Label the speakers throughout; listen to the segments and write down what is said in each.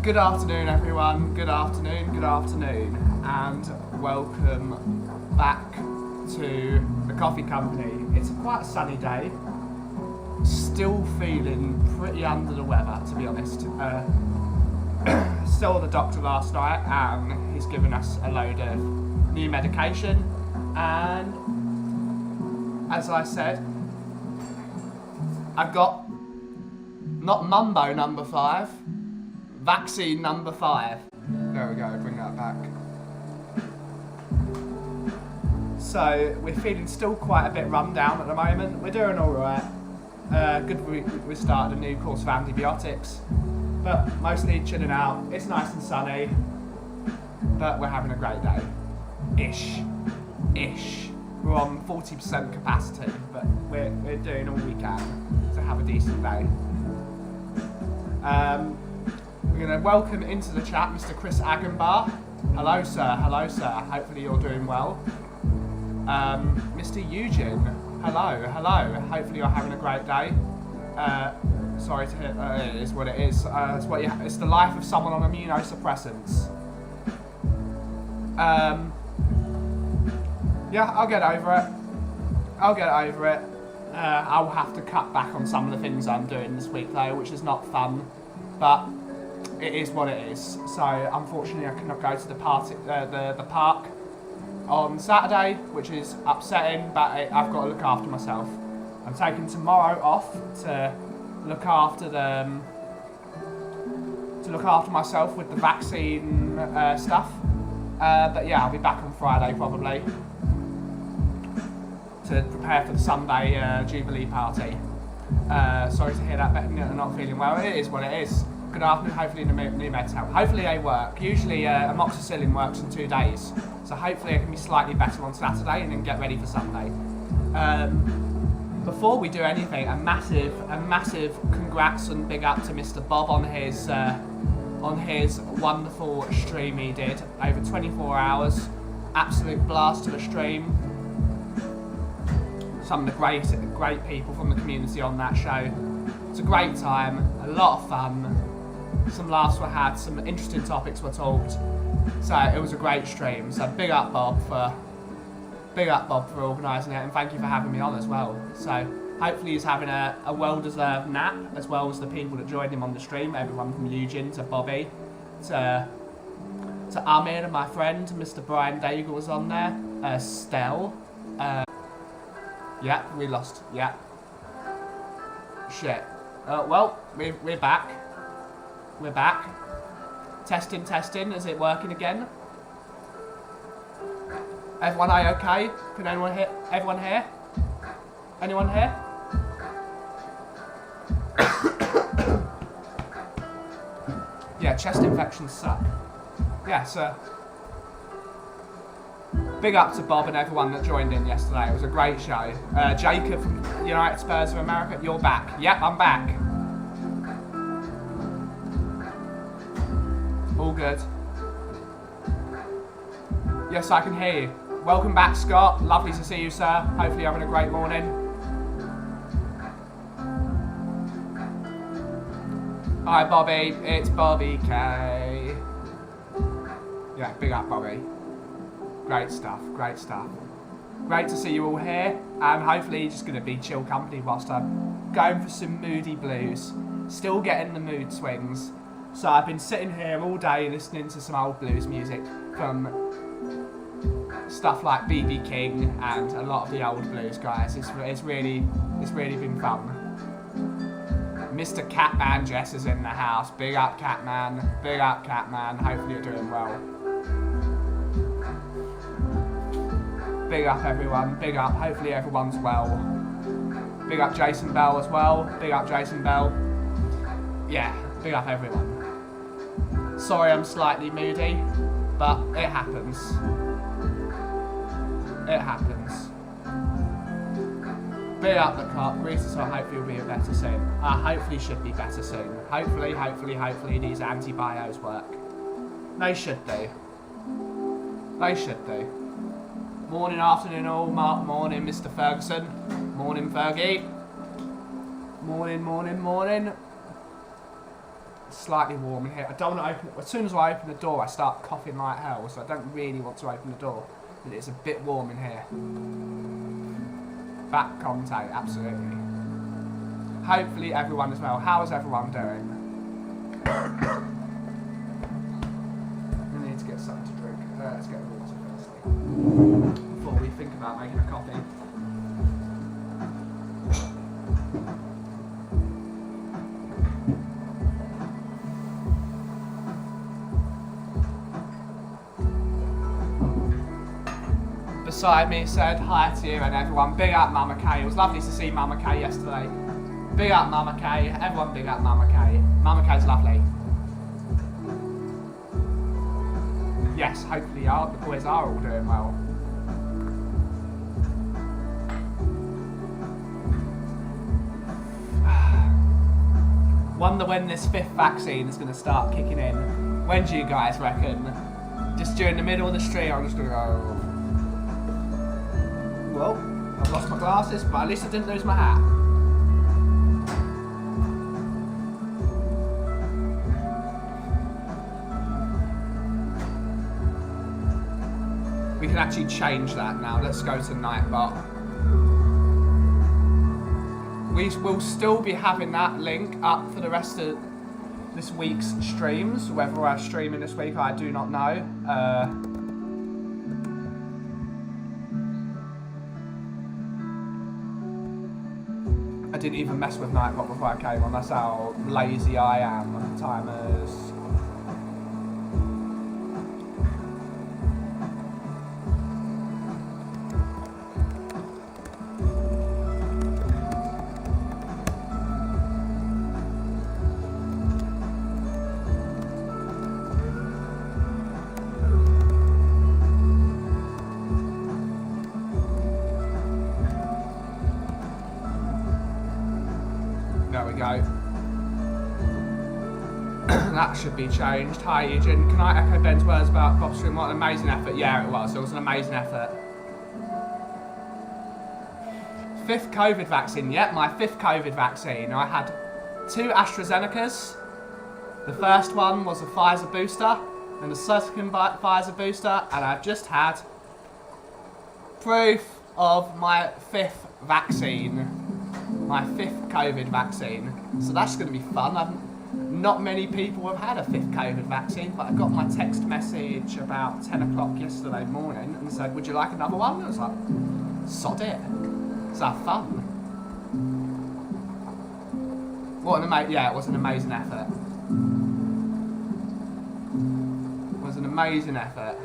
Speaker 1: Good afternoon, everyone. Good afternoon, and welcome back to the coffee company. It's quite a sunny day. Still feeling pretty under the weather, to be honest. Saw the doctor last night, and he's given us a load of new medication. And as I said, I've got not Mumbo number 5. Vaccine number 5. There we go, bring that back. So, we're feeling still quite a bit run down at the moment. We're doing alright. Good we started a new course of antibiotics. But mostly chilling out. It's nice and sunny. But we're having a great day. Ish. We're on 40% capacity, but we're doing all we can to have a decent day. We're going to welcome into the chat Mr. Chris Agenbar. Hello sir. Hopefully you're doing well. Mr. Eugene. Hello. Hopefully you're having a great day. Sorry to hear, it is what it is. It's the life of someone on immunosuppressants. Yeah, I'll get over it. I'll have to cut back on some of the things I'm doing this week though, which is not fun, but it is what it is. So unfortunately I cannot go to the park on Saturday, which is upsetting, but I've got to look after myself. I'm taking tomorrow off to look after myself with the vaccine stuff. But yeah, I'll be back on Friday probably to prepare for the Sunday Jubilee party. Sorry to hear that, but not feeling well. It is what it is. Good afternoon, hopefully the new meds help. Hopefully they work. Usually amoxicillin works in 2 days. So hopefully I can be slightly better on Saturday and then get ready for Sunday. Before we do anything, a massive congrats and big up to Mr. Bob on his wonderful stream he did over 24 hours. Absolute blast of a stream. Some of the great people from the community on that show. It's a great time, a lot of fun. Some laughs were had, some interesting topics were talked. So it was a great stream. So big up Bob for organising it, and thank you for having me on as well. So hopefully he's having a well-deserved nap, as well as the people that joined him on the stream, everyone from Eugene to Bobby to Amir and my friend, Mr. Brian Daigle was on there, Stell. Yeah, we lost. Yeah. Shit. Well, we're back. We're back. Testing. Is it working again? Everyone okay? Can anyone hear? Everyone here? Anyone here? Yeah, chest infections suck. Yeah, so big up to Bob and everyone that joined in yesterday. It was a great show. Jacob from United Spurs of America, you're back. Yep, I'm back. All good. Yes, I can hear you. Welcome back, Scott. Lovely to see you, sir. Hopefully you're having a great morning. Hi, Bobby. It's Bobby K. Yeah, big up, Bobby. Great stuff. Great to see you all here. And hopefully you're just going to be chill company whilst I'm going for some moody blues. Still getting the mood swings. So I've been sitting here all day listening to some old blues music from stuff like B.B. King and a lot of the old blues guys. It's really been fun. Mr. Catman Jess is in the house. Big up Catman. Hopefully you're doing well. Big up everyone. Big up. Hopefully everyone's well. Big up Jason Bell as well. Yeah, big up everyone. Sorry I'm slightly moody, but it happens. Big up the cop, Reese, so hopefully you'll be better soon. Hopefully should be better soon. Hopefully these antibios work. They should do. Morning, afternoon all, morning Mr. Ferguson. Morning Fergie. Morning. slightly warm in here. I don't want to open it. As soon as I open the door, I start coughing like hell, so I don't really want to open the door. But it's a bit warm in here. Back contact, absolutely. Hopefully everyone is well. How is everyone doing? We need to get something to drink. Let's get water firstly. Before we think about making a coffee. Beside me said hi to you and everyone. Big up Mama Kay. It was lovely to see Mama Kay yesterday. Big up Mama Kay. Everyone big up Mama Kay. Mama Kay's lovely. Yes, hopefully the boys are all doing well. Wonder when this 5th vaccine is going to start kicking in. When do you guys reckon? Just during the middle of the street, I'm just going to go... Well, I've lost my glasses, but at least I didn't lose my hat. We can actually change that now. Let's go to Nightbot. We will still be having that link up for the rest of this week's streams. Whether we're streaming this week, I do not know. I didn't even mess with Nightbot before I came on. That's how lazy I am. Timers. That should be changed. Hi Eugene, can I echo Ben's words about Bob Stream? What an amazing effort. Yeah, it was an amazing effort. 5th COVID vaccine. Yep, my 5th COVID vaccine. I had 2 AstraZenecas. The first one was a Pfizer booster, and the second Pfizer booster, and I've just had proof of my 5th vaccine. My 5th COVID vaccine. So that's going to be fun. Not many people have had a 5th COVID vaccine, but I got my text message about 10 o'clock yesterday morning and said, would you like another one? I was like, sod it. Let's have fun. What an yeah, it was an amazing effort. It was an amazing effort.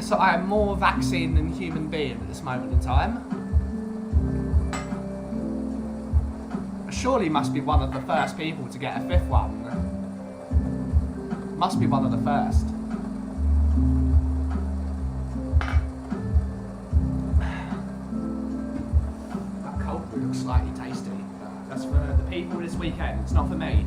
Speaker 1: So I am more vaccine than human being at this moment in time. I surely must be one of the first people to get a 5th one. Must be one of the first. That cold brew looks slightly tasty. That's for the people this weekend, it's not for me.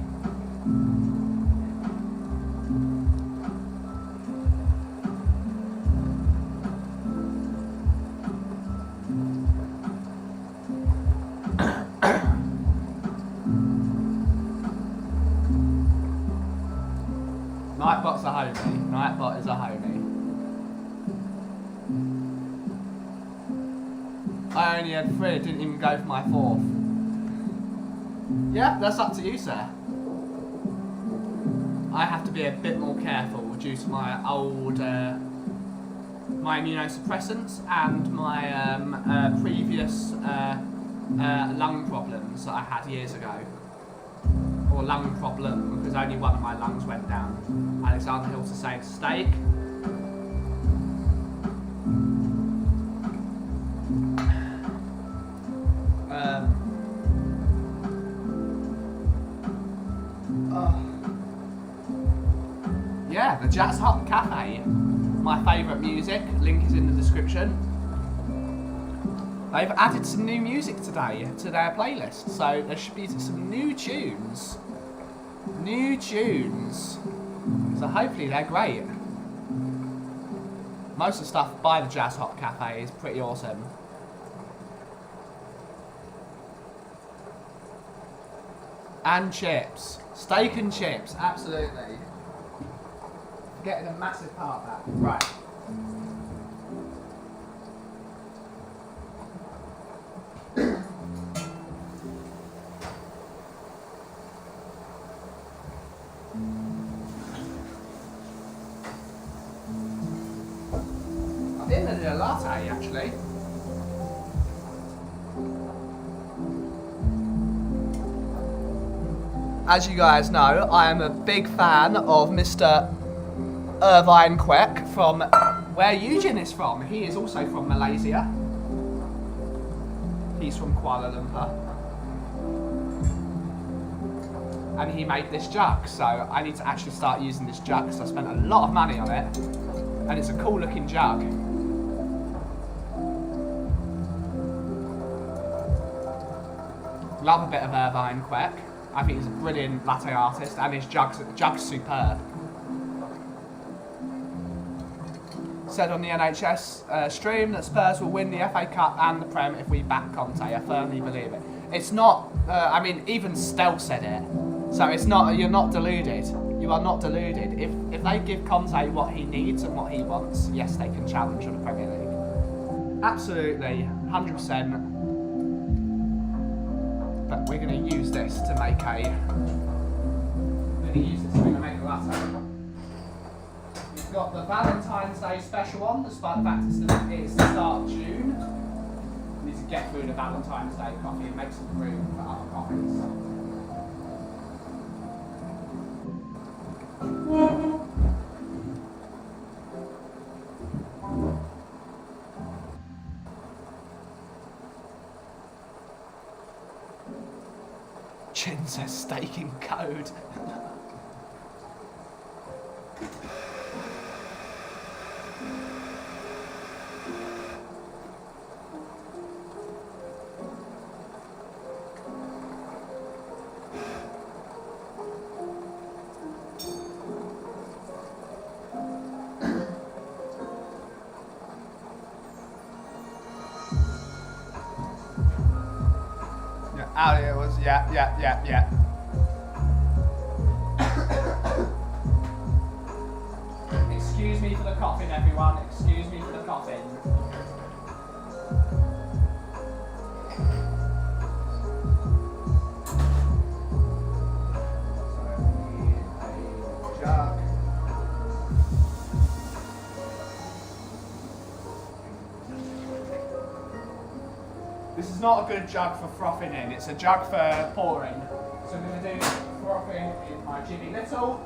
Speaker 1: Nightbot's a homie. Nightbot is a homie. I only had 3, didn't even go for my 4th. Yeah, that's up to you, sir. I have to be a bit more careful due to my old, my immunosuppressants and my previous lung problems that I had years ago. Or lung problem, because only one of my lungs went down. Alexander Hilton saying steak. Yeah, the Jazz Hut Cafe. My favourite music, link is in the description. They've added some new music today to their playlist, so there should be some new tunes. New tunes. So hopefully they're great. Most of the stuff by the Jazz Hot Cafe is pretty awesome. And chips. Steak and chips, absolutely. Getting a massive part of that. Right. I think I did a latte actually. As you guys know, I am a big fan of Mr. Irvine Kwek from where Eugene is from. He is also from Malaysia. He's from Kuala Lumpur. And he made this jug, so I need to actually start using this jug because I spent a lot of money on it. And it's a cool looking jug. Love a bit of Irvine Kwek. I think he's a brilliant latte artist and his jug's superb. Said on the NHS stream that Spurs will win the FA Cup and the Prem if we back Conte. I firmly believe it. It's not, I mean, even Stel said it. So it's not, you're not deluded. You are not deluded. If they give Conte what he needs and what he wants, yes, they can challenge for the Premier League. Absolutely, 100%. But we're going to use this to make a latte. We've got the Valentine's Day special on, despite the fact it's the start of June. We need to get through the Valentine's Day coffee and make some room for other coffees. Chin says staking code. Out it was, yeah. Excuse me for the coughing, everyone. Excuse me for the coughing. This is not a good jug for frothing in, it's a jug for pouring. So I'm going to do frothing in my Jimmy Little.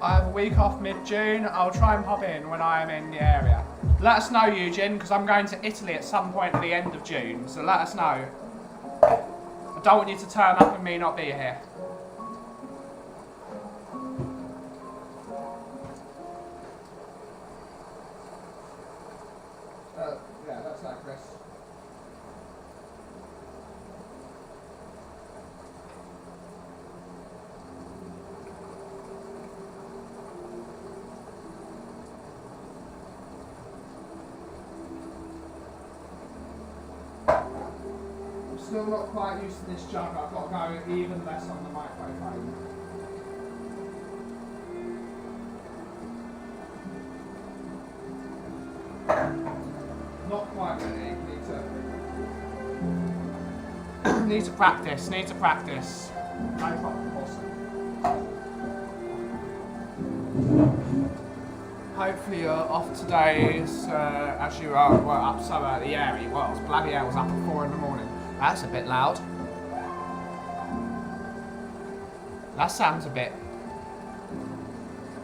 Speaker 1: I have a week off mid-June. I'll try and pop in when I am in the area. Let us know, Eugene, because I'm going to Italy at some point at the end of June, so let us know. I don't want you to turn up and me not be here. Yeah, that's that, Chris. Still not quite used to this jug. I've got to go even less on the microphone. Not quite ready. Need to practice. No problem. Awesome. hopefully you're off today as you were up so early. Yeah, he was. Bloody hell, was up at 4 in the morning. That's a bit loud. That sounds a bit...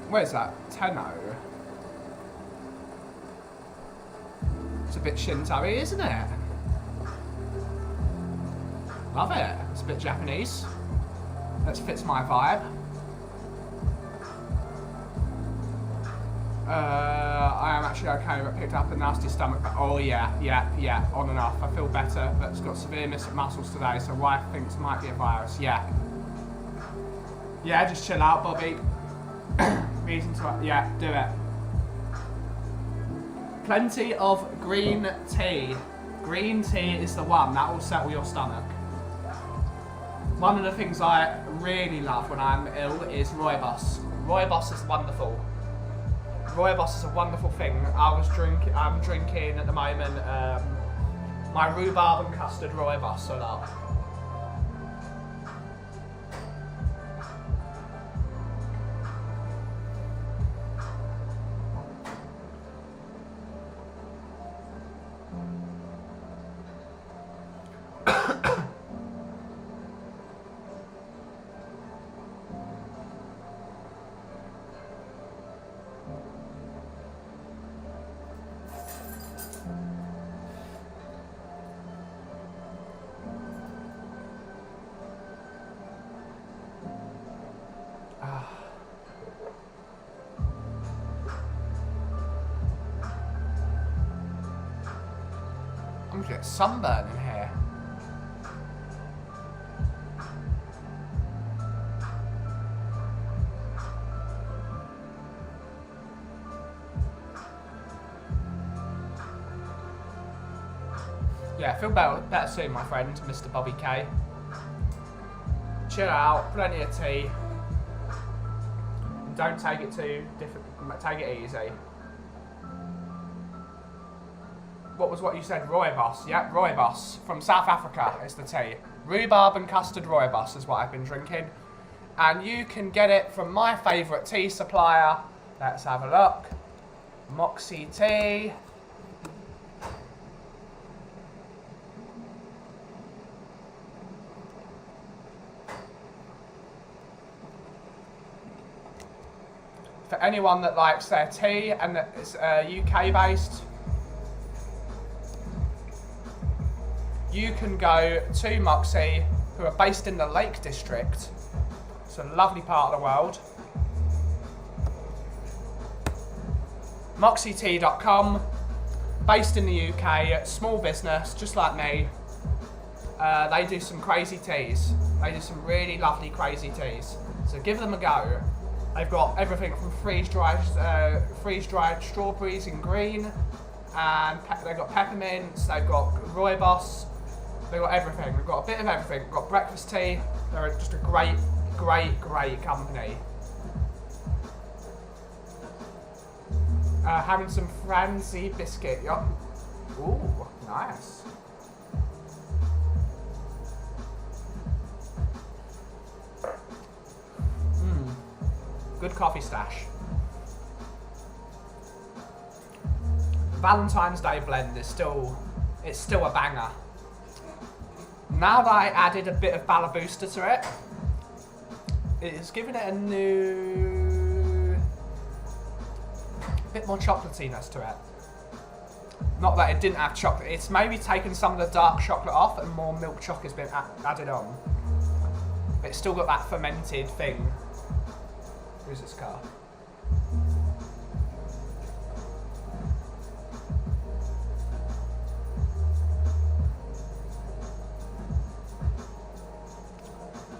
Speaker 1: Where's that? Tenno. It's a bit Shinto-y, isn't it? Love it. It's a bit Japanese. That fits my vibe. I am actually okay, but picked up a nasty stomach. But oh yeah, on and off. I feel better, but it's got severe muscles today, so wife thinks it might be a virus. Yeah, just chill out, Bobby. Reason to, yeah, do it. Plenty of green tea. Green tea is the one that will settle your stomach. One of the things I really love when I'm ill is rooibos. Rooibos is wonderful. Rooibos is a wonderful thing. I'm drinking at the moment my rhubarb and custard rooibos a lot. I'm gonna get sunburn in here. Yeah, feel better soon, my friend, Mr. Bobby K. Chill out, plenty of tea. Don't take it too difficult, take it easy. What you said, rooibos? Yep, rooibos. From South Africa is the tea. Rhubarb and custard rooibos is what I've been drinking. And you can get it from my favourite tea supplier. Let's have a look. Moxie Tea. For anyone that likes their tea and that is UK based, you can go to Moxie, who are based in the Lake District. It's a lovely part of the world. MoxieTea.com, based in the UK, small business, just like me. They do some crazy teas. They do some really lovely crazy teas. So give them a go. They've got everything from freeze-dried strawberries in green, and they've got peppermints, they've got rooibos, they've got everything. They've got a bit of everything. They've got breakfast tea. They're just a great company. Having some Franzi biscuit. Yep. Ooh, nice. Good coffee stash. Valentine's Day blend is still a banger. Now that I added a bit of Ballabooster to it, it's given it a new, bit more chocolatiness to it. Not that it didn't have chocolate, it's maybe taken some of the dark chocolate off and more milk chocolate has been added on. But it's still got that fermented thing. Who's this car?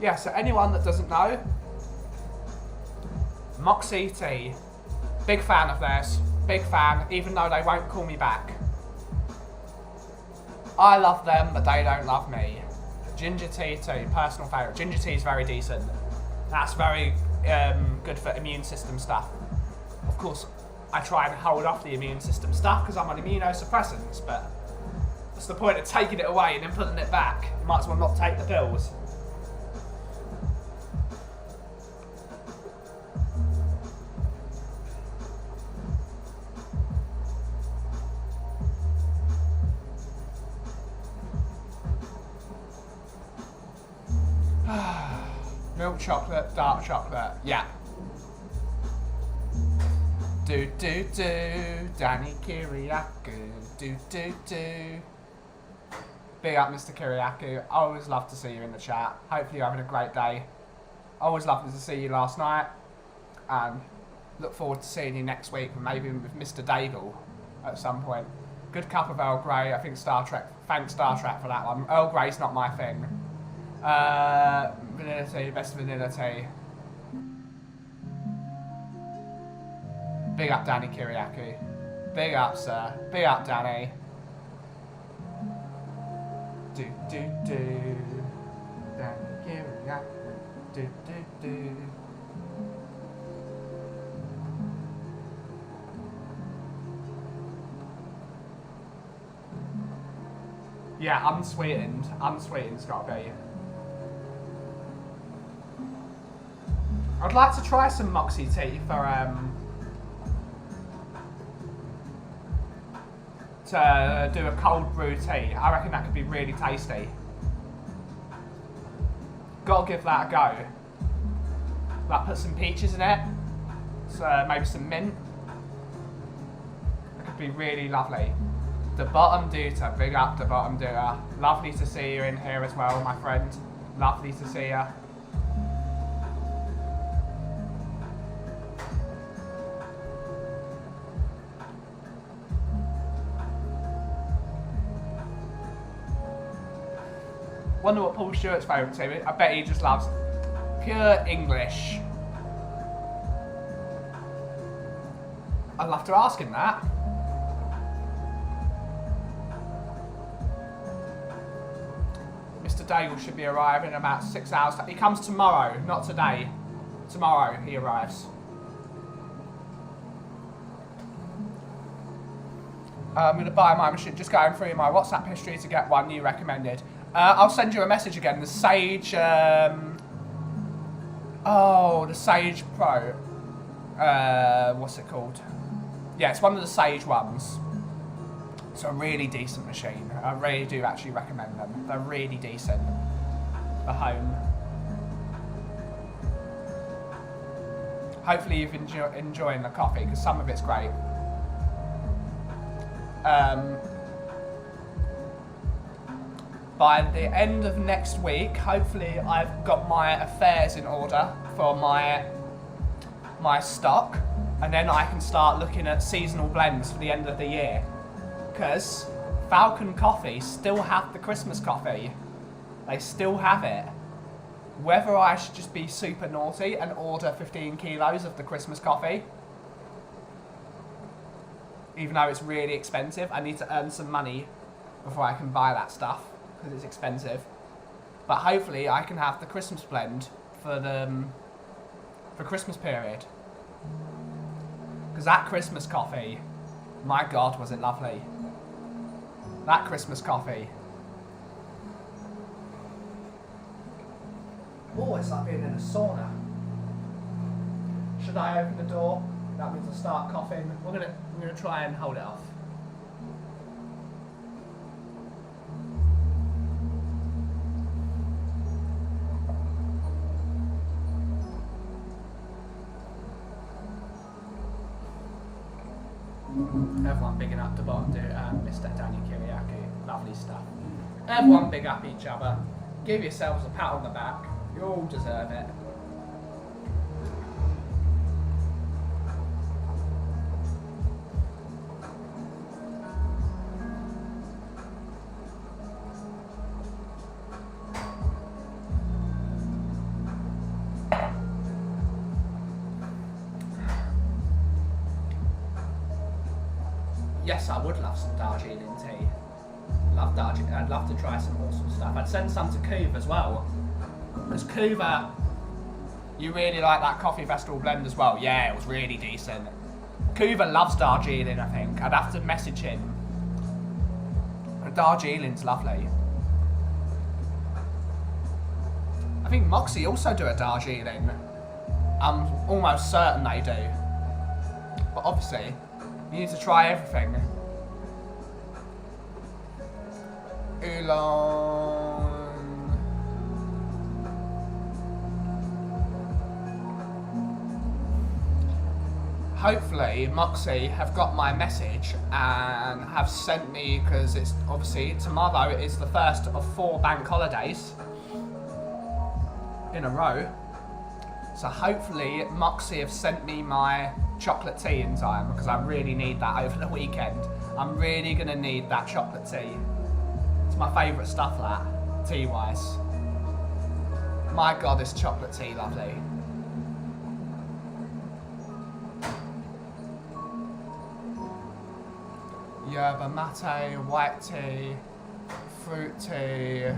Speaker 1: Yeah, so anyone that doesn't know, Moxie Tea, big fan of theirs, big fan, even though they won't call me back. I love them, but they don't love me. Ginger tea too, personal favourite. Ginger tea is very decent. That's very good for immune system stuff. Of course, I try and hold off the immune system stuff because I'm on immunosuppressants, but what's the point of taking it away and then putting it back? You might as well not take the pills. Milk chocolate, dark chocolate. Yeah. Do do do, Danny Kiriakou. Do do do. Big up, Mr. Kiriakou. Always love to see you in the chat. Hopefully you're having a great day. Always lovely to see you last night. And look forward to seeing you next week, maybe with Mr. Daigle at some point. Good cup of Earl Grey. I think Star Trek. Thanks Star Trek for that one. Earl Grey's not my thing. Vanilla tea, best vanilla tea. Big up Danny Kiriakou. Big up, sir. Big up, Danny. Do do do. Danny Kiriakou. Do do do. Yeah, unsweetened. Unsweetened's got to be. I'd like to try some Moxie tea for to do a cold brew tea. I reckon that could be really tasty. Gotta give that a go. Like put some peaches in it. So maybe some mint. That could be really lovely. The Bottom Duter, big up the Bottom Duter. Lovely to see you in here as well, my friend. Lovely to see you. Wonder what Paul Stewart's favourite tea is. I bet he just loves pure English. I'd love to ask him that. Mr. Daigle should be arriving in about 6 hours. He comes tomorrow, not today. Tomorrow he arrives. I'm going to buy my machine. Just going through my WhatsApp history to get one you recommended. I'll send you a message again. The Sage... the Sage Pro. What's it called? Yeah, it's one of the Sage ones. It's a really decent machine. I really do actually recommend them. They're really decent for home. Hopefully you've enjoying the coffee, because some of it's great. By the end of next week, hopefully I've got my affairs in order for my stock, and then I can start looking at seasonal blends for the end of the year. Because Falcon Coffee still have the Christmas coffee. They still have it. Whether I should just be super naughty and order 15 kilos of the Christmas coffee, even though it's really expensive, I need to earn some money before I can buy that stuff, because it's expensive. But hopefully I can have the Christmas blend for Christmas period. Because that Christmas coffee, my God, was it lovely. That Christmas coffee. Oh, it's like being in a sauna. Should I open the door? That means I'll start coughing. We're gonna try and hold it off. Everyone bigging up the bottom, Mr. Danny Kiriakou. Lovely stuff. Everyone big up each other. Give yourselves a pat on the back. You all deserve it. Yes, I would love some Darjeeling tea. Love Darjeeling. I'd love to try some awesome stuff. I'd send some to Kuva as well. Because Kuva, you really like that Coffee Festival blend as well. Yeah, it was really decent. Kuva loves Darjeeling, I think. I'd have to message him. Darjeeling's lovely. I think Moxie also do a Darjeeling. I'm almost certain they do. But obviously, you need to try everything. Oolong. hopefully Moxie have got my message and have sent me, because it's obviously tomorrow is the first of 4 bank holidays in a row. So hopefully Moxie have sent me my chocolate tea in time, because I really need that over the weekend. I'm really going to need that chocolate tea. It's my favourite stuff, that, tea-wise. My God, is chocolate tea lovely. Yerba mate, white tea, fruit tea.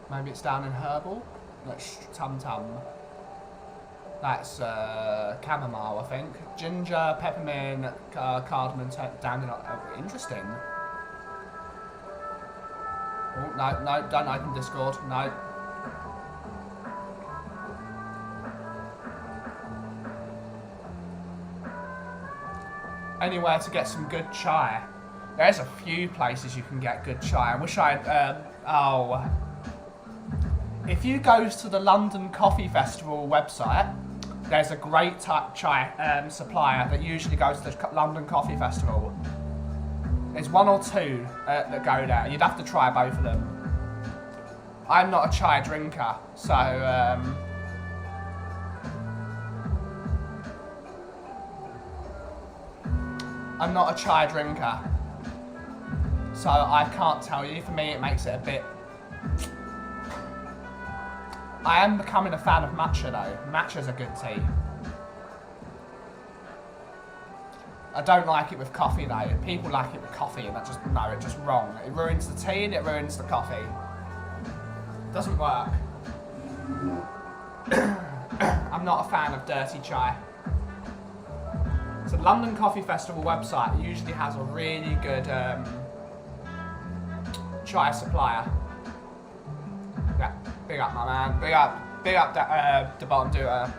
Speaker 1: Maybe it's down in herbal. That's tum tum. That's chamomile, I think. Ginger, peppermint, cardamom, down in. Oh, interesting. Oh, no, don't open Discord. No. Anywhere to get some good chai. There's a few places you can get good chai. I wish I'd. If you go to the London Coffee Festival website, there's a great chai supplier that usually goes to the London Coffee Festival. There's 1 or 2 that go there. You'd have to try both of them. I'm not a chai drinker, so I'm not a chai drinker, so I can't tell you. For me, it makes it a bit. I am becoming a fan of matcha though. Matcha's a good tea. I don't like it with coffee though. People like it with coffee and that's just wrong. It ruins the tea and it ruins the coffee. It doesn't work. I'm not a fan of dirty chai. So the London Coffee Festival website usually has a really good chai supplier. Yeah, big up my man, big up the bottom doer.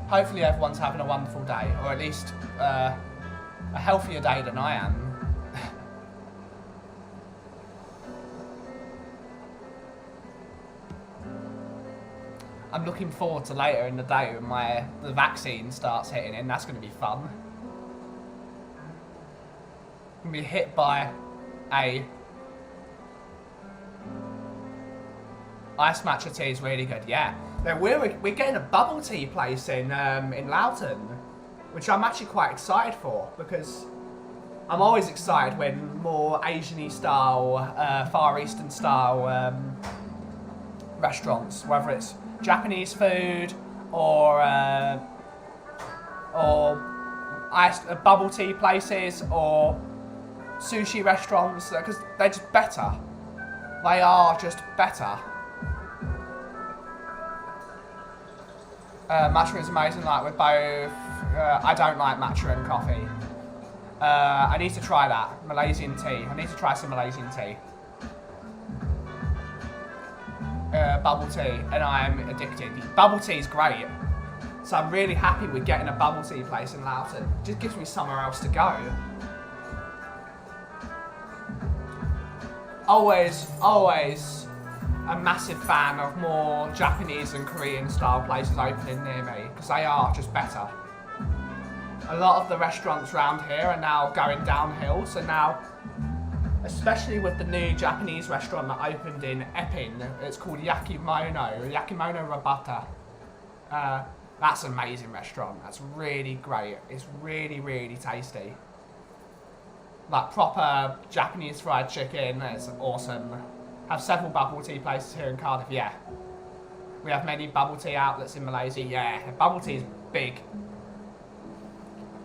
Speaker 1: Hopefully everyone's having a wonderful day, or at least a healthier day than I am. I'm looking forward to later in the day when the vaccine starts hitting in. That's going to be fun. I'm going to be hit by a ice matcha tea is really good, yeah. Now we're getting a bubble tea place in Loughton, which I'm actually quite excited for, because I'm always excited when more Asian-y style, Far Eastern style restaurants, whether it's Japanese food or bubble tea places or sushi restaurants, because they're just better. They are just better. Matcha is amazing, like with both. I don't like matcha and coffee. I need to try that. Malaysian tea. I need to try some Malaysian tea. Bubble tea, and I'm addicted. Bubble tea is great. So I'm really happy with getting a bubble tea place in Loughton. It just gives me somewhere else to go. Always a massive fan of more Japanese and Korean style places opening near me, because they are just better. A lot of the restaurants around here are now going downhill, so now, especially with the new Japanese restaurant that opened in Epping, it's called Yakimono Rabata. That's an amazing restaurant. That's really great. It's really, really tasty. Like proper Japanese fried chicken. It's awesome. Have several bubble tea places here in Cardiff, yeah. We have many bubble tea outlets in Malaysia, yeah. Bubble tea is big.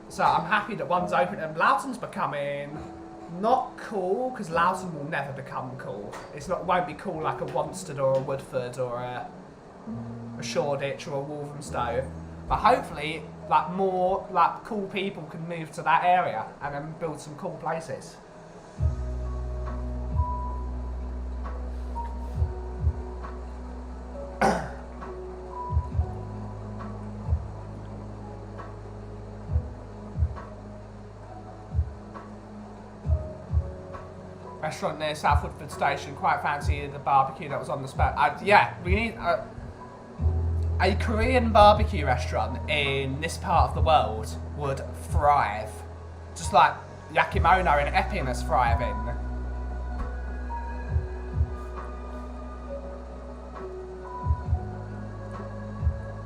Speaker 1: So I'm happy that one's open, and Loughton's becoming not cool, because Loughton will never become cool. Won't be cool like a Wanstead or a Woodford or a Shoreditch or a Walthamstow. But hopefully, like more like cool people can move to that area and then build some cool places. restaurant near South Woodford Station. Quite fancy the barbecue that was on the spot. Yeah, we need a Korean barbecue restaurant in this part of the world would thrive. Just like Yakimono in Epping is thriving.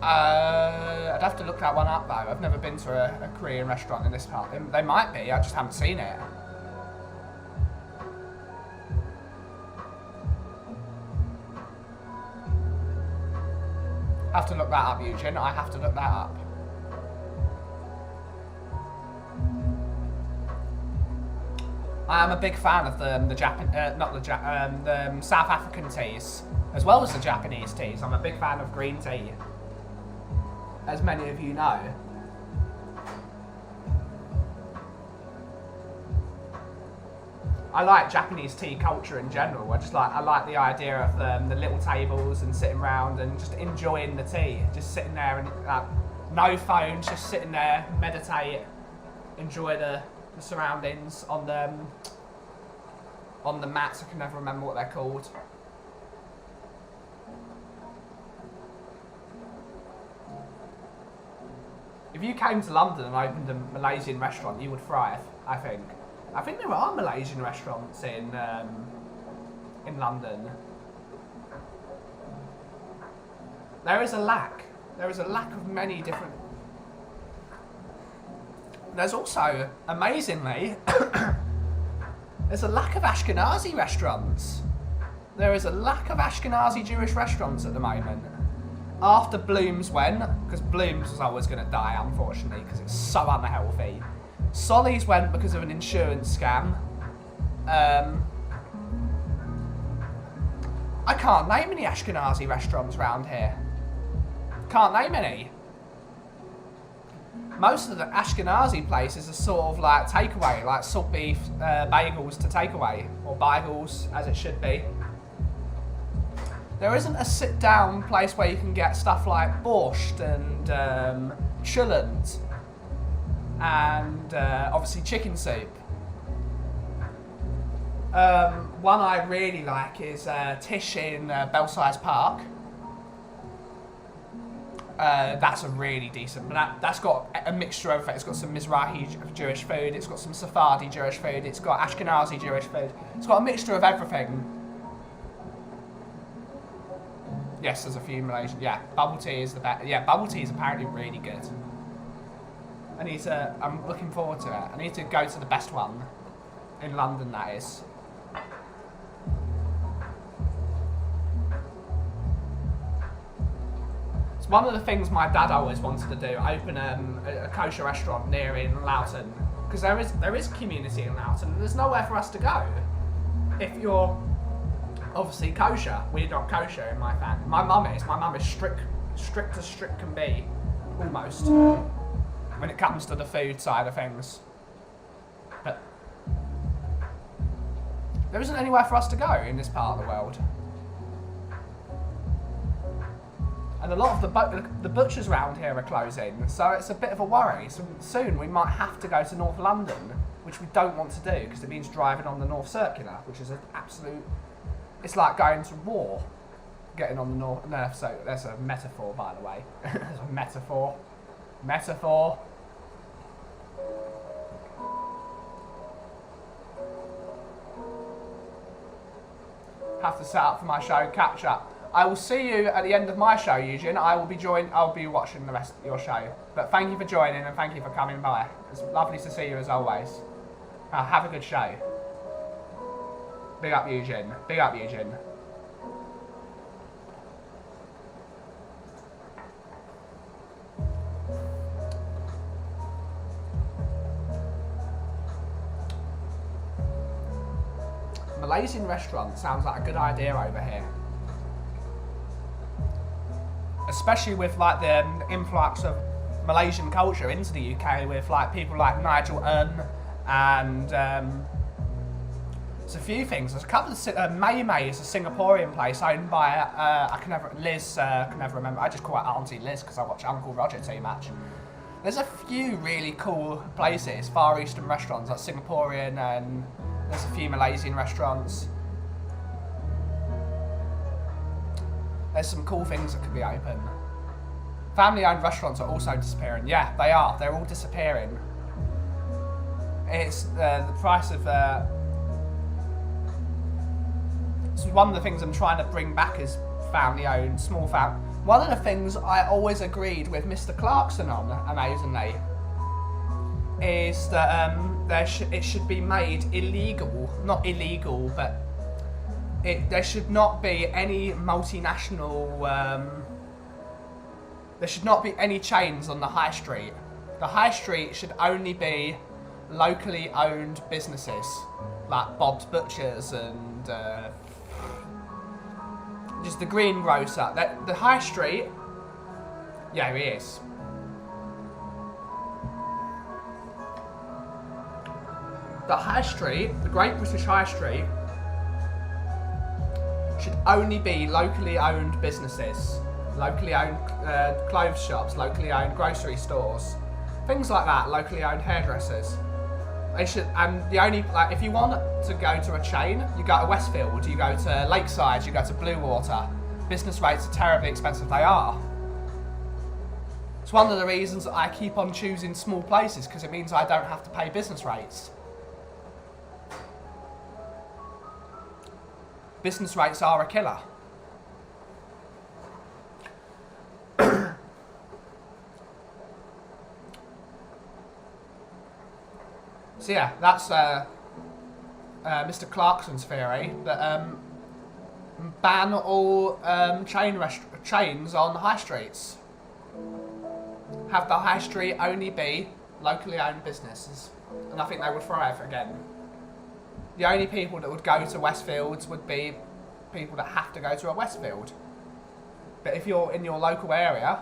Speaker 1: I'd have to look that one up though. I've never been to a Korean restaurant in this part. They might be, I just haven't seen it. I have to look that up, Eugene. I have to look that up. I am a big fan of the South African teas, as well as the Japanese teas. I'm a big fan of green tea, as many of you know. I like Japanese tea culture in general. I like the idea of the little tables and sitting around and just enjoying the tea. Just sitting there and no phones, just sitting there, meditate, enjoy the surroundings on the mats. I can never remember what they're called. If you came to London and opened a Malaysian restaurant, you would thrive, I think. I think there are Malaysian restaurants in London. There is a lack. There is a lack of many different... There's also, amazingly, there's a lack of Ashkenazi restaurants. There is a lack of Ashkenazi Jewish restaurants at the moment. After Bloom's went, because Bloom's was always going to die, unfortunately, because it's so unhealthy. Solly's went because of an insurance scam. I can't name any Ashkenazi restaurants around here. Can't name any. Most of the Ashkenazi places are sort of like takeaway, like salt beef bagels to takeaway, or bagels as it should be. There isn't a sit-down place where you can get stuff like borscht and chulent and obviously chicken soup. One I really like is Tish in Belsize Park. That's a really decent, but that's got a mixture of it. It's got some Mizrahi Jewish food, it's got some Sephardi Jewish food, it's got Ashkenazi Jewish food. It's got a mixture of everything. Yes, there's a few Malaysian. Yeah, bubble tea is the best. Yeah, bubble tea is apparently really good. I'm looking forward to it. I need to go to the best one in London, that is. It's one of the things my dad always wanted to do, open a kosher restaurant near in Loughton. Because there is community in Loughton. There's nowhere for us to go. If you're obviously kosher, we're not kosher in my family. My mum is strict as strict can be, almost, when it comes to the food side of things. But there isn't anywhere for us to go in this part of the world. And a lot of the butchers around here are closing, so it's a bit of a worry. So soon we might have to go to North London, which we don't want to do, because it means driving on the North Circular, which is an absolute... It's like going to war, getting on the North. So there's a metaphor, by the way. There's a metaphor. Metaphor. Have to set up for my show, catch up. I will see you at the end of my show, Eugene. I'll be watching the rest of your show. But thank you for joining and thank you for coming by. It's lovely to see you as always. Have a good show. Big up, Eugene. Big up, Eugene. Malaysian restaurant sounds like a good idea over here. Especially with like the influx of Malaysian culture into the UK with like people like Nigel and there's a few things. There's a couple of Mei Mei is a Singaporean place owned by I can never remember. I just call it Auntie Liz because I watch Uncle Roger too much. There's a few really cool places, Far Eastern restaurants like Singaporean and There's a few Malaysian restaurants. There's some cool things that could be open. Family-owned restaurants are also disappearing. Yeah, they are. They're all disappearing. It's the price of... This is one of the things I'm trying to bring back is family-owned, small family. One of the things I always agreed with Mr. Clarkson on, amazingly, is that it should be made illegal. Not illegal, but there should not be any multinational... there should not be any chains on the high street. The high street should only be locally owned businesses, like Bob's Butchers and just the greengrocer. The high street, yeah, he is. The high street, the Great British High Street, should only be locally owned businesses, locally owned clothes shops, locally owned grocery stores, things like that, locally owned hairdressers. They should, and the only, like, if you want to go to a chain, you go to Westfield, you go to Lakeside, you go to Bluewater. Business rates are terribly expensive, they are. It's one of the reasons I keep on choosing small places, because it means I don't have to pay business rates. Business rates are a killer. So yeah, that's Mr. Clarkson's theory, that ban all chains on high streets. Have the high street only be locally owned businesses, and I think they would thrive again. The only people that would go to Westfields would be people that have to go to a Westfield. But if you're in your local area,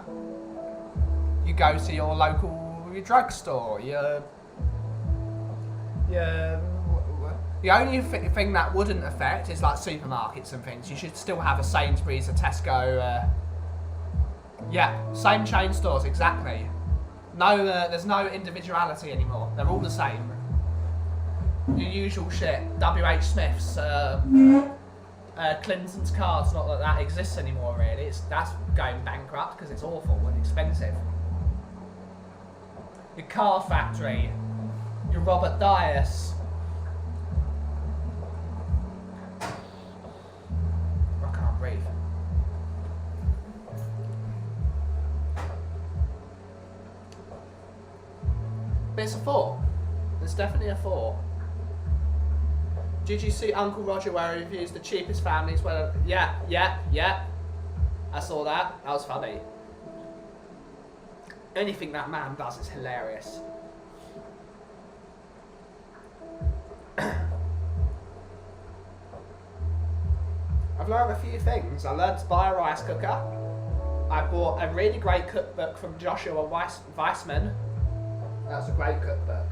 Speaker 1: you go to your drugstore, the only thing that wouldn't affect is like supermarkets and things. You should still have a Sainsbury's, a Tesco. Yeah, same chain stores, exactly. No, there's no individuality anymore. They're all the same. Your usual shit. WH Smith's, Clinton's Cards, not that that exists anymore really. That's going bankrupt because it's awful and expensive. Your Car Factory, your Robert Dias. I can't breathe. But it's a 4. It's definitely a 4. Did you see Uncle Roger where he reviews the cheapest families? Well, yeah. I saw that. That was funny. Anything that man does is hilarious. I've learned a few things. I learned to buy a rice cooker. I bought a really great cookbook from Joshua Weissman. That's a great cookbook.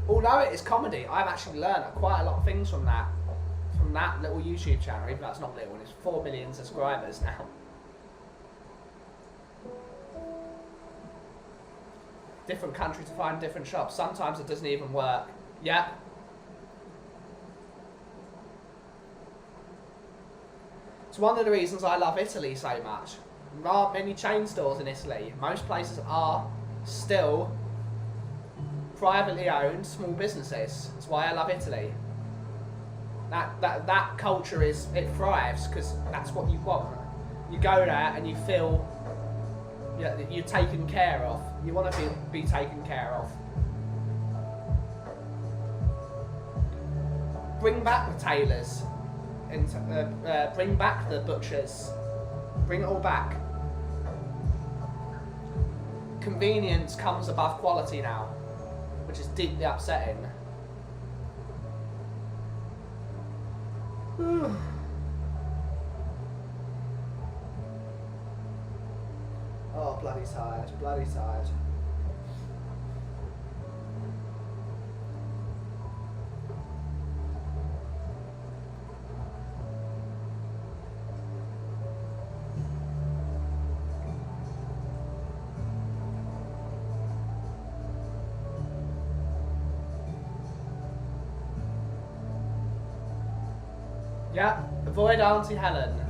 Speaker 1: Although it is comedy, I've actually learned quite a lot of things from that little YouTube channel, even though it's not little, it's 4 million subscribers now. Different country to find different shops. Sometimes it doesn't even work. Yep. It's one of the reasons I love Italy so much. There aren't many chain stores in Italy. Most places are still privately owned small businesses. That's why I love Italy. That culture it thrives because that's what you want. You go there and you feel you're taken care of. You want to be taken care of. Bring back the tailors, bring back the butchers, bring it all back. Convenience comes above quality now, which is deeply upsetting. Oh, bloody tired, bloody tired. Yeah, avoid Auntie Helen.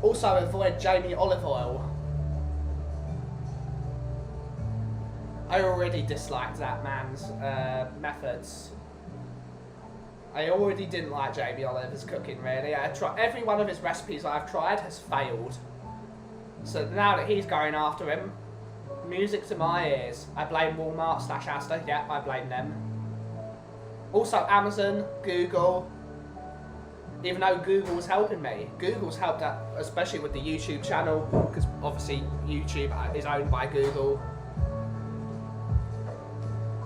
Speaker 1: Also avoid Jamie Olive Oil. I already disliked that man's methods. I already didn't like Jamie Oliver's cooking, really. Every one of his recipes I've tried has failed. So now that he's going after him, music to my ears. I blame Walmart / Asda. Yeah, I blame them. Also Amazon, Google. Even though Google's helping me. Google's helped out, especially with the YouTube channel, because obviously YouTube is owned by Google.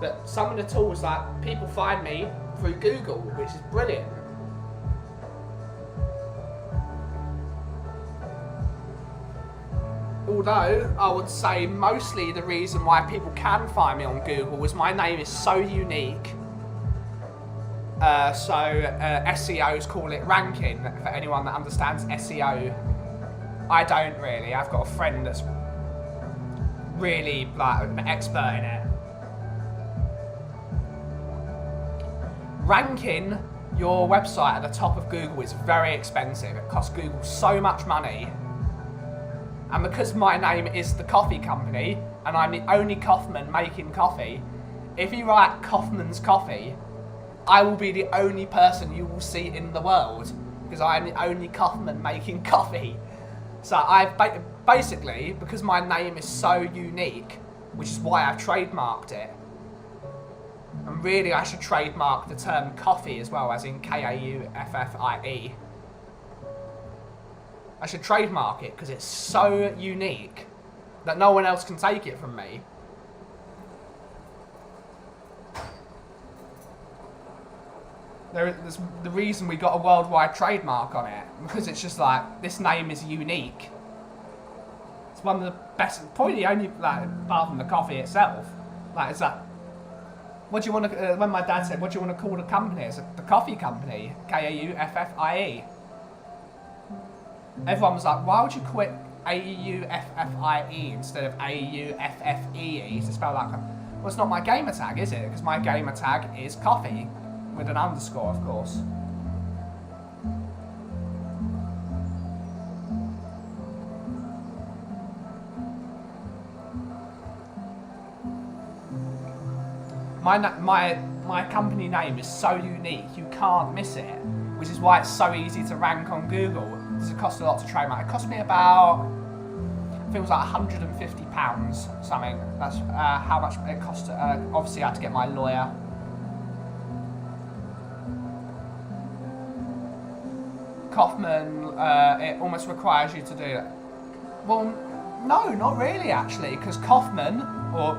Speaker 1: But some of the tools that people find me through Google, which is brilliant. Although, I would say mostly the reason why people can find me on Google is my name is so unique. SEOs call it ranking, for anyone that understands SEO. I don't really. I've got a friend that's really like an expert in it. Ranking your website at the top of Google is very expensive. It costs Google so much money. And because my name is the coffee company, and I'm the only Kaufman making coffee, if you write Kaufman's Coffee, I will be the only person you will see in the world, because I am the only Kaufman making coffee. So I've basically, because my name is so unique, which is why I've trademarked it, and really I should trademark the term coffee as well, as in Kauffie. I should trademark it because it's so unique that no one else can take it from me. There's the reason we got a worldwide trademark on it, because it's just like, this name is unique. It's one of the best, probably the only, like, apart from the coffee itself. Like, it's like, what do you want to, when my dad said, what do you want to call the company? It's the coffee company, Kauffie. Everyone was like, why would you call it Auffie instead of Auffee to spell like, well, it's not my gamer tag, is it? Because my gamer tag is coffee, with an underscore, of course. My company name is so unique, you can't miss it, which is why it's so easy to rank on Google. Does it cost a lot to trademark? It cost me about, I think it was like £150 something. That's how much it cost. Obviously I had to get my lawyer. Kaufman, it almost requires you to do it. Well, no, not really actually, because Kaufman, or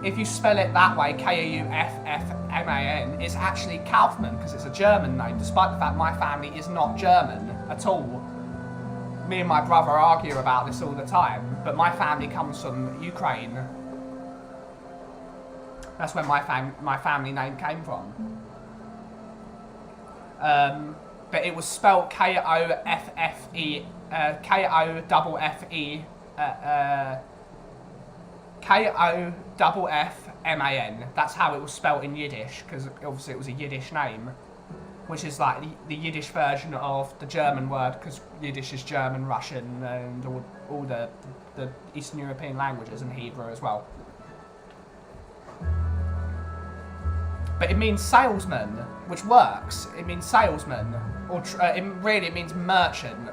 Speaker 1: if you spell it that way, Kauffman, is actually Kaufman, because it's a German name, despite the fact my family is not German at all. Me and my brother argue about this all the time, but my family comes from Ukraine. That's where my family name came from. But it was spelled Kauffman. Kauffman. That's how it was spelled in Yiddish, because obviously it was a Yiddish name, which is like the Yiddish version of the German word, because Yiddish is German, Russian, and all the Eastern European languages, and Hebrew as well. But it means salesman, which works. It means salesman, or it means merchant.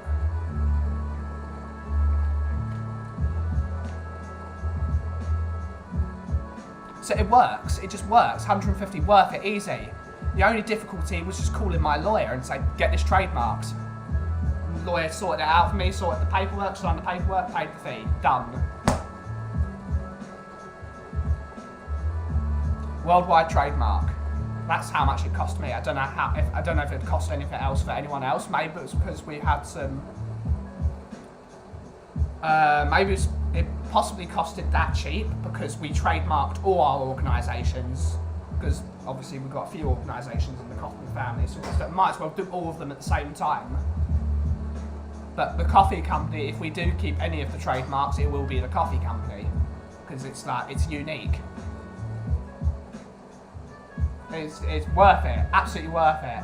Speaker 1: So it works. It just works. 150, worth it, easy. The only difficulty was just calling my lawyer and saying, get this trademarked. The lawyer sorted it out for me, sorted the paperwork, signed the paperwork, paid the fee. Done. Worldwide trademark. That's how much it cost me. I don't know if it cost anything else for anyone else. Maybe it was because we had some. Maybe it possibly costed that cheap because we trademarked all our organisations. Because obviously we've got a few organisations in the Kaufman family, so we might as well do all of them at the same time. But the coffee company, if we do keep any of the trademarks, it will be the coffee company because it's unique. It's worth it. Absolutely worth it.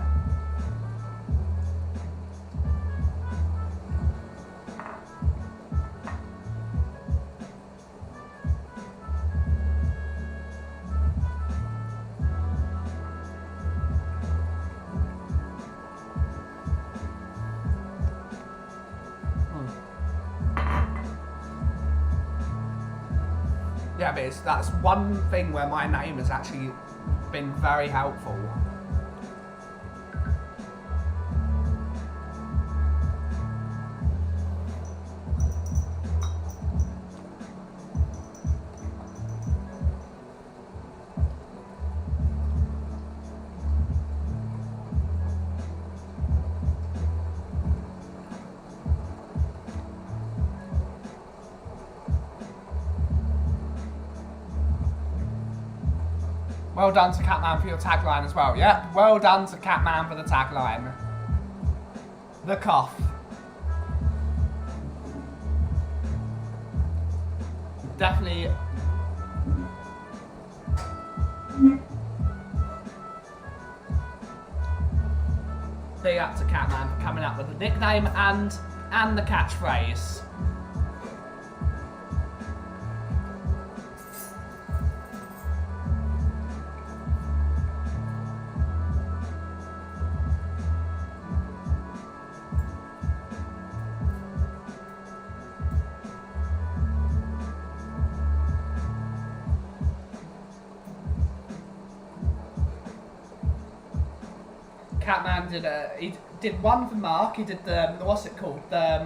Speaker 1: Yeah, but that's one thing where my name has actually been very helpful. Well done to Catman for your tagline as well. Yep, well done to Catman for the tagline. The cough. Definitely. Big up to Catman for coming up with the nickname and the catchphrase. Catman he did one for Mark. He did the what's it called, the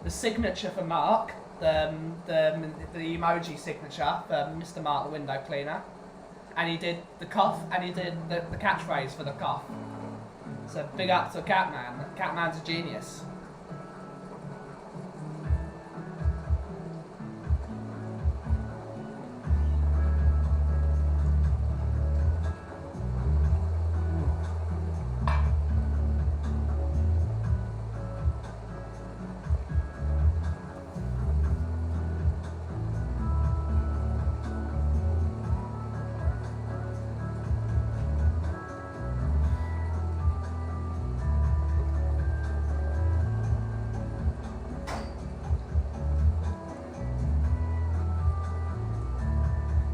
Speaker 1: signature for Mark, the emoji signature for Mr. Mark the window cleaner, and he did the cough, and he did the catchphrase for the cough. So big up to Catman. Catman's a genius.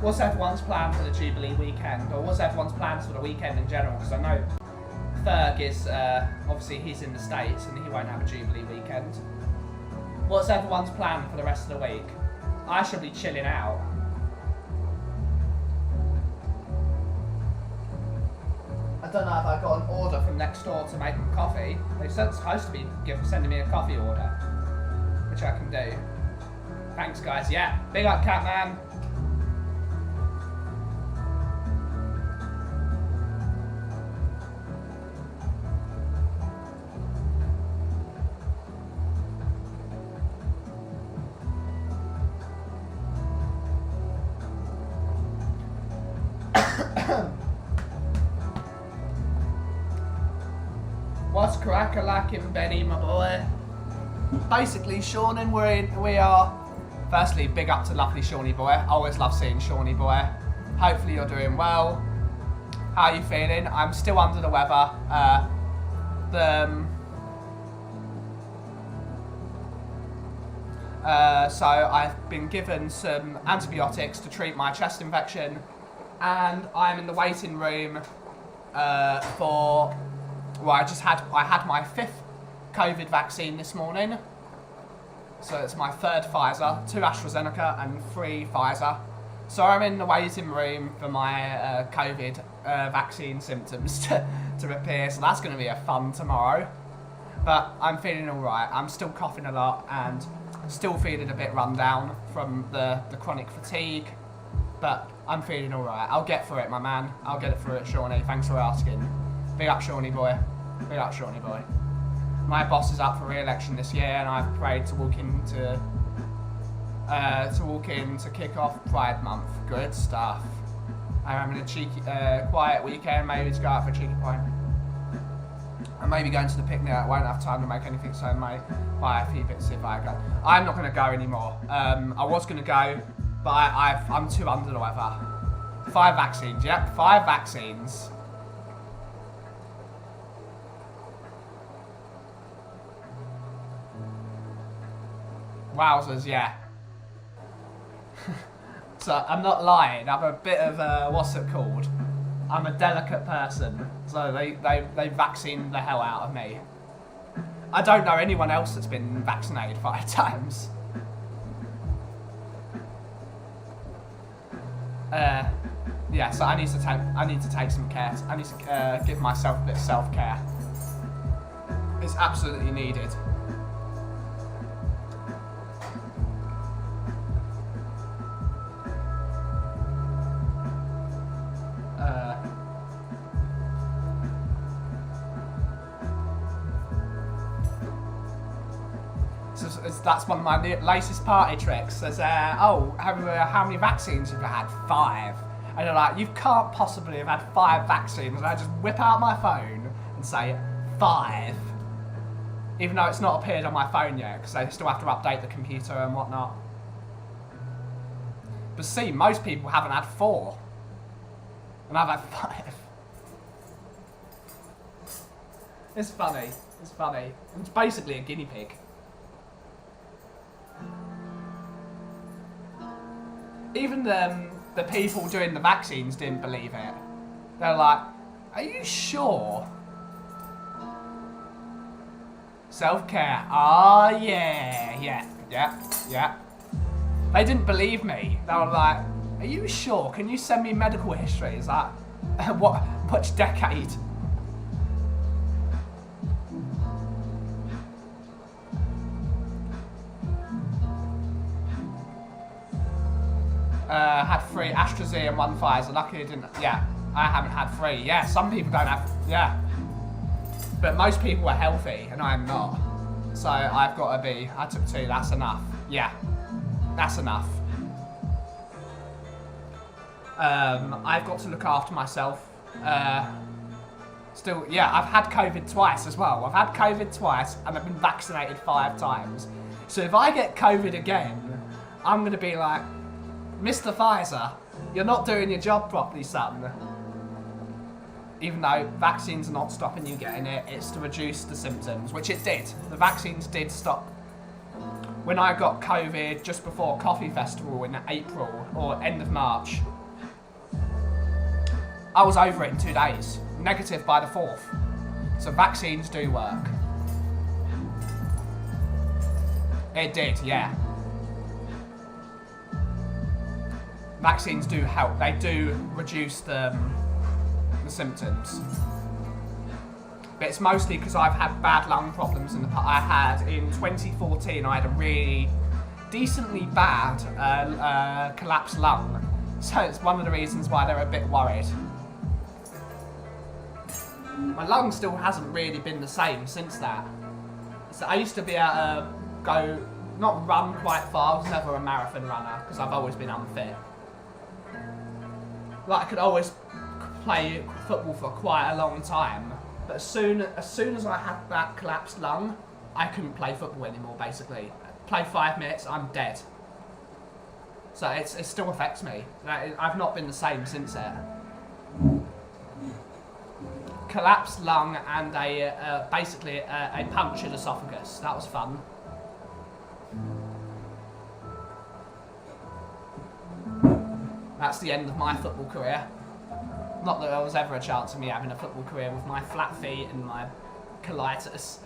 Speaker 1: What's everyone's plan for the Jubilee weekend? Or what's everyone's plans for the weekend in general? Because I know Ferg is, obviously he's in the States and he won't have a Jubilee weekend. What's everyone's plan for the rest of the week? I should be chilling out. I don't know if I got an order from next door to make them coffee. They're supposed to be sending me a coffee order, which I can do. Thanks guys, yeah. Big up Catman. What's crack-a-lackin', Benny, my boy? Basically, Sean and we are... Firstly, big up to lovely Shawnee boy. I always love seeing Shawnee boy. Hopefully you're doing well. How are you feeling? I'm still under the weather. So I've been given some antibiotics to treat my chest infection, and I'm in the waiting room for... Well, I had my 5th COVID vaccine this morning. So it's my 3rd Pfizer, 2 AstraZeneca and 3 Pfizer. So I'm in the waiting room for my COVID vaccine symptoms to appear. So that's going to be a fun tomorrow. But I'm feeling all right. I'm still coughing a lot and still feeling a bit run down from the chronic fatigue. But I'm feeling all right. I'll get through it, my man. I'll get it through it, Shawnee. Thanks for asking. Big up, Shawnee boy. Big up, Shawnee boy. My boss is up for re-election this year, and I've prayed to walk in to kick off Pride Month. Good stuff. I'm having a cheeky, quiet weekend, maybe to go out for a cheeky pint. I may be going to the picnic. I won't have time to make anything, so I may buy a few bits if I go. I'm not going to go anymore. I was going to go, but I'm too under the weather. 5 vaccines, yep, 5 vaccines. Wowzers, yeah. So, I'm not lying, I'm a bit of what's it called? I'm a delicate person, so they vaccinated the hell out of me. I don't know anyone else that's been vaccinated 5 times. Yeah, so I need to take some care. I need to give myself a bit of self-care. It's absolutely needed. So that's one of my latest party tricks. There's, oh, how many vaccines have you had? 5. And they're like, you can't possibly have had 5 vaccines. And I just whip out my phone and say 5. Even though it's not appeared on my phone yet, because they still have to update the computer and whatnot. But see, most people haven't had 4. And I've had 5. It's funny. It's funny. It's basically a guinea pig. Even the people doing the vaccines didn't believe it. They're like, are you sure? Self-care. Ah, yeah. They didn't believe me. They were like, are you sure? Can you send me medical history? Is that, which decade? Had 3 AstraZeneca and 1 Pfizer. Luckily I didn't. Yeah, I haven't had 3. Yeah, some people don't have. Yeah, but most people are healthy, and I'm not. So I've got to be. I took 2. That's enough. Yeah, that's enough. I've got to look after myself. Still, yeah, I've had COVID twice as well. I've had COVID twice, and I've been vaccinated 5 times. So if I get COVID again, I'm gonna be like, Mr. Pfizer, you're not doing your job properly, son. Even though vaccines are not stopping you getting it, it's to reduce the symptoms, which it did. The vaccines did stop. When I got COVID just before Kauffie Festival in April, or end of March, I was over it in 2 days. Negative by the 4th. So vaccines do work. It did, yeah. Vaccines do help. They do reduce the symptoms. But it's mostly because I've had bad lung problems in the past. I had, in 2014, I had a really decently bad collapsed lung. So it's one of the reasons why they're a bit worried. My lung still hasn't really been the same since that. So I used to be able to go, not run quite far. I was never a marathon runner because I've always been unfit. Like, I could always play football for quite a long time, but as soon as I had that collapsed lung, I couldn't play football anymore, basically. Play 5 minutes, I'm dead. So it still affects me. I've not been the same since then. Collapsed lung and basically a punctured esophagus. That was fun. That's the end of my football career. Not that there was ever a chance of me having a football career with my flat feet and my colitis.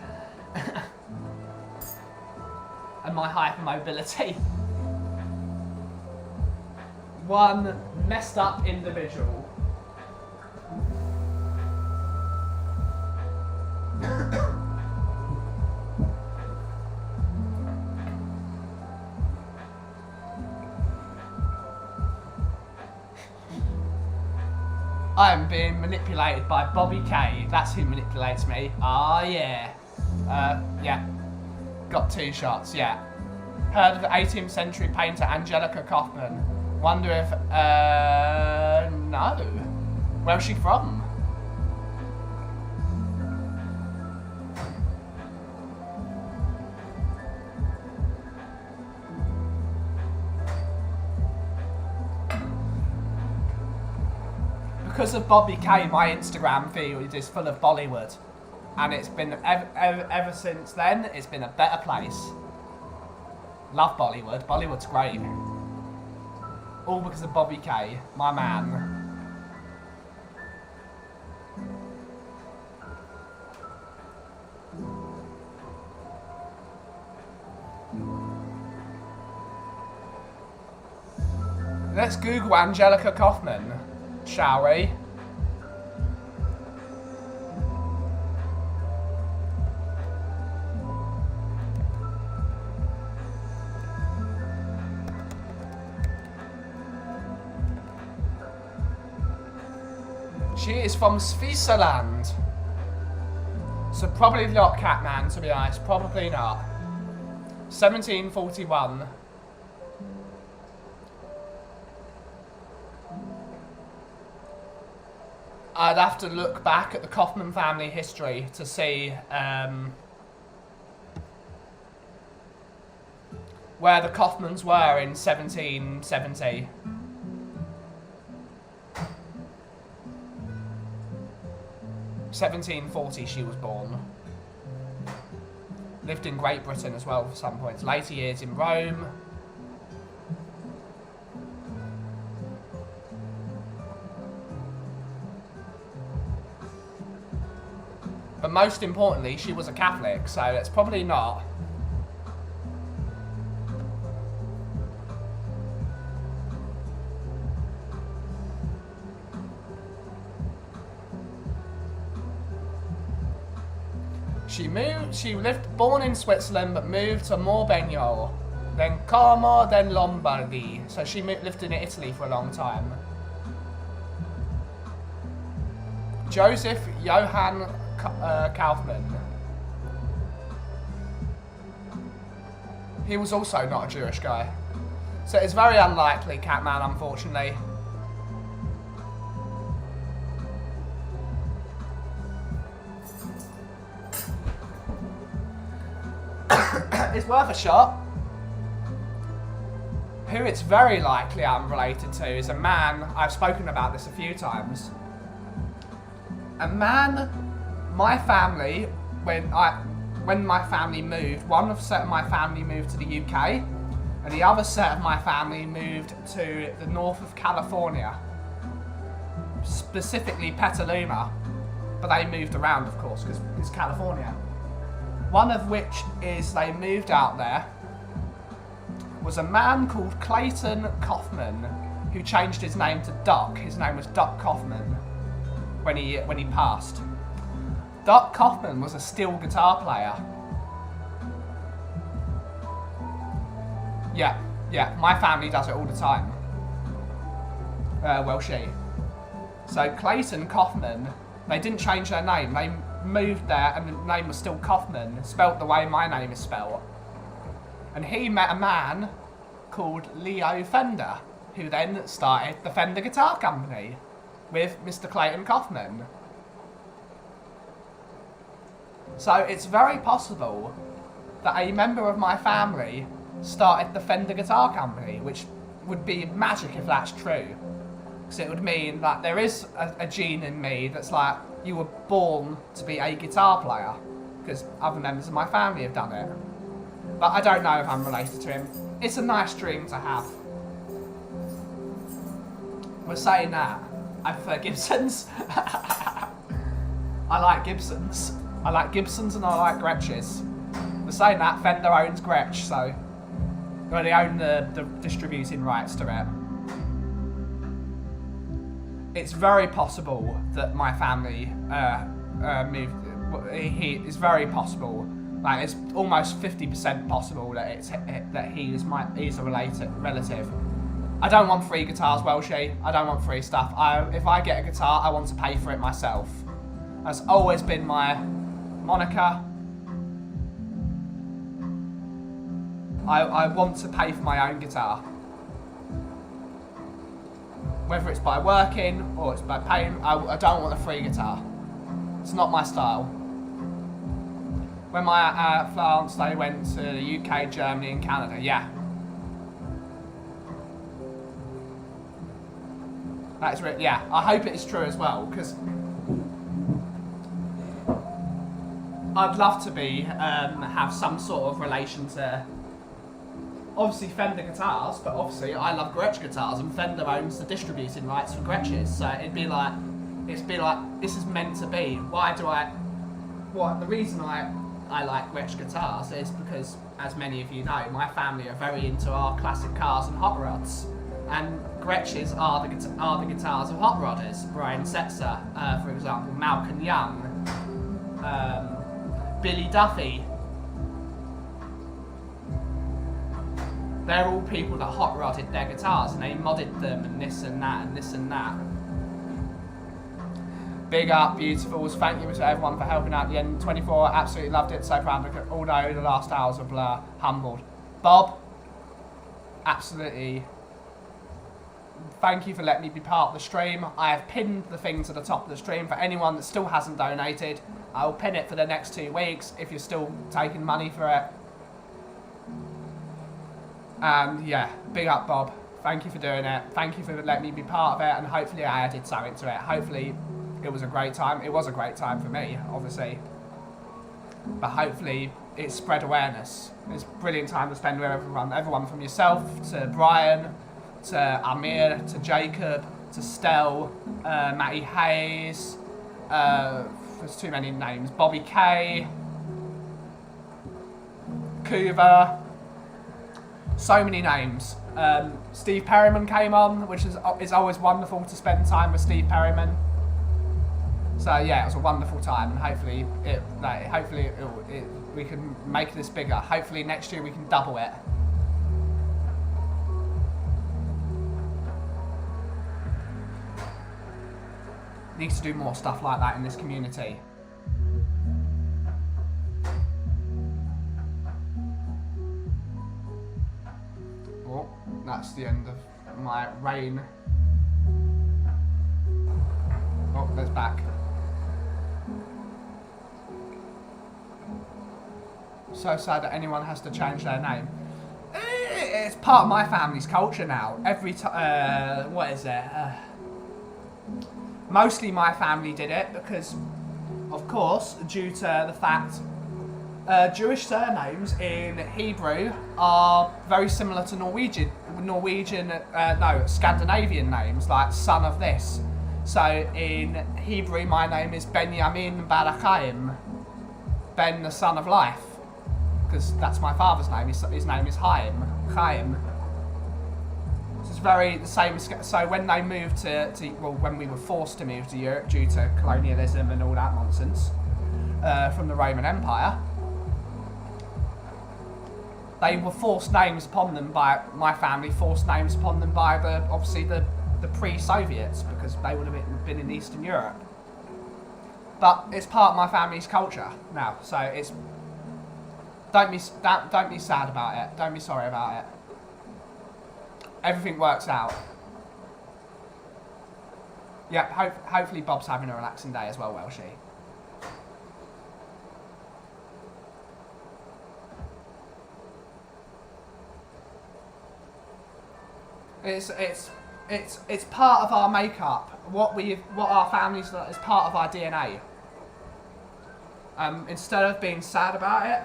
Speaker 1: And my hypermobility. One messed up individual. I am being manipulated by Bobby K. That's who manipulates me. Ah, yeah. Yeah. Got 2 shots, yeah. Heard of the 18th century painter Angelica Kauffman. Wonder if, no. Where's she from? because of Bobby Kay, my Instagram feed is full of Bollywood. And it's been, ever since then, it's been a better place. Love Bollywood. Bollywood's great. All because of Bobby Kay, my man. Let's Google Angelica Kauffman, shall we? She is from Switzerland. So probably not Catman, to be honest. Probably not. 1741. I'd have to look back at the Kaufman family history to see where the Kaufmans were in 1770. (1740) she was born. Lived in Great Britain as well for some points. Later years in Rome. But most importantly, she was a Catholic, so it's probably not. She lived, born in Switzerland, but moved to Morbegno, then Como, then Lombardy. So she lived in Italy for a long time. Joseph Johann Kaufmann. He was also not a Jewish guy. So it's very unlikely, Catman, unfortunately. It's worth a shot. Who it's very likely I'm related to is a man, I've spoken about this a few times. A man, my family, when my family moved, one set of my family moved to the UK, and the other set of my family moved to the north of California, specifically Petaluma, but they moved around, of course, because it's California. One of which is they moved out there was a man called Clayton Kaufman, who changed his name to Doc. His name was Doc Kaufman when he passed. Doc Kaufman was a steel guitar player. Yeah, my family does it all the time. Well, she. So Clayton Kaufman, they didn't change their name. They moved there and the name was still Kaufman, spelt the way my name is spelt. And he met a man called Leo Fender, who then started the Fender Guitar Company with Mr. Clayton Kaufman. So it's very possible that a member of my family started the Fender Guitar Company, which would be magic if that's true. Because it would mean that there is a gene in me that's like, you were born to be a guitar player, because other members of my family have done it. But I don't know if I'm related to him. It's a nice dream to have. We're saying that. I prefer Gibsons. I like Gibsons. I like Gibsons and I like Gretches. We're saying that Fender owns Gretsch, so they own the distributing rights to it. It's very possible that my family moved. It's very possible. Like it's almost 50% possible that he's a relative. I don't want free guitars, Welshie. I don't want free stuff. If I get a guitar, I want to pay for it myself. That's always been my moniker. I want to pay for my own guitar. Whether it's by working or it's by paying, I don't want a free guitar. It's not my style. When my France, they went to the UK, Germany and Canada, yeah. That is really, yeah. I hope it is true as well, because I'd love to be have some sort of relation to obviously Fender guitars, but obviously I love Gretsch guitars, and Fender owns the distributing rights for Gretsch's, so it'd be like this is meant to be. Why do I? What the reason I like Gretsch guitars is because, as many of you know, my family are very into our classic cars and hot rods, and Gretsch's are the guitars of hot rodders. Brian Setzer, for example, Malcolm Young, Billy Duffy. They're all people that hot rodded their guitars and they modded them and this and that and this and that. Big up, beautifuls. Thank you to everyone for helping out at the end. 24, absolutely loved it. So proud. Although the last hours were blur, humbled. Bob, absolutely. Thank you for letting me be part of the stream. I have pinned the thing to the top of the stream for anyone that still hasn't donated. I will pin it for the next 2 weeks if you're still taking money for it. And yeah, big up, Bob. Thank you for doing it. Thank you for letting me be part of it, and hopefully I added something to it. Hopefully it was a great time. It was a great time for me, obviously. But hopefully it spread awareness. It's a brilliant time to spend with everyone. Everyone from yourself to Brian, to Amir, to Jacob, to Stell, Matty Hayes, there's too many names, Bobby Kay, Kuva, so many names. Steve Perryman came on, which is always wonderful to spend time with Steve Perryman. So yeah, it was a wonderful time, and hopefully we can make this bigger. Hopefully next year we can double it. Needs to do more stuff like that in this community. Oh, that's the end of my rain. Oh, there's back. So sad that anyone has to change their name. It's part of my family's culture now. Every time, what is it? Mostly my family did it because, of course, due to the fact Jewish surnames in Hebrew are very similar to Scandinavian names, like son of this. So in Hebrew, my name is Benjamin Barachayim, Ben the son of life, because that's my father's name. His name is Chaim. It's very the same. So when they moved when we were forced to move to Europe due to colonialism and all that nonsense from the Roman Empire, they were forced names upon them by my family. Forced names upon them by the pre-Soviets, because they would have been in Eastern Europe. But it's part of my family's culture now, so it's don't be sad about it. Don't be sorry about it. Everything works out. Yep, hopefully Bob's having a relaxing day as well, Welshie. It's part of our makeup. What our families is part of our DNA. Instead of being sad about it,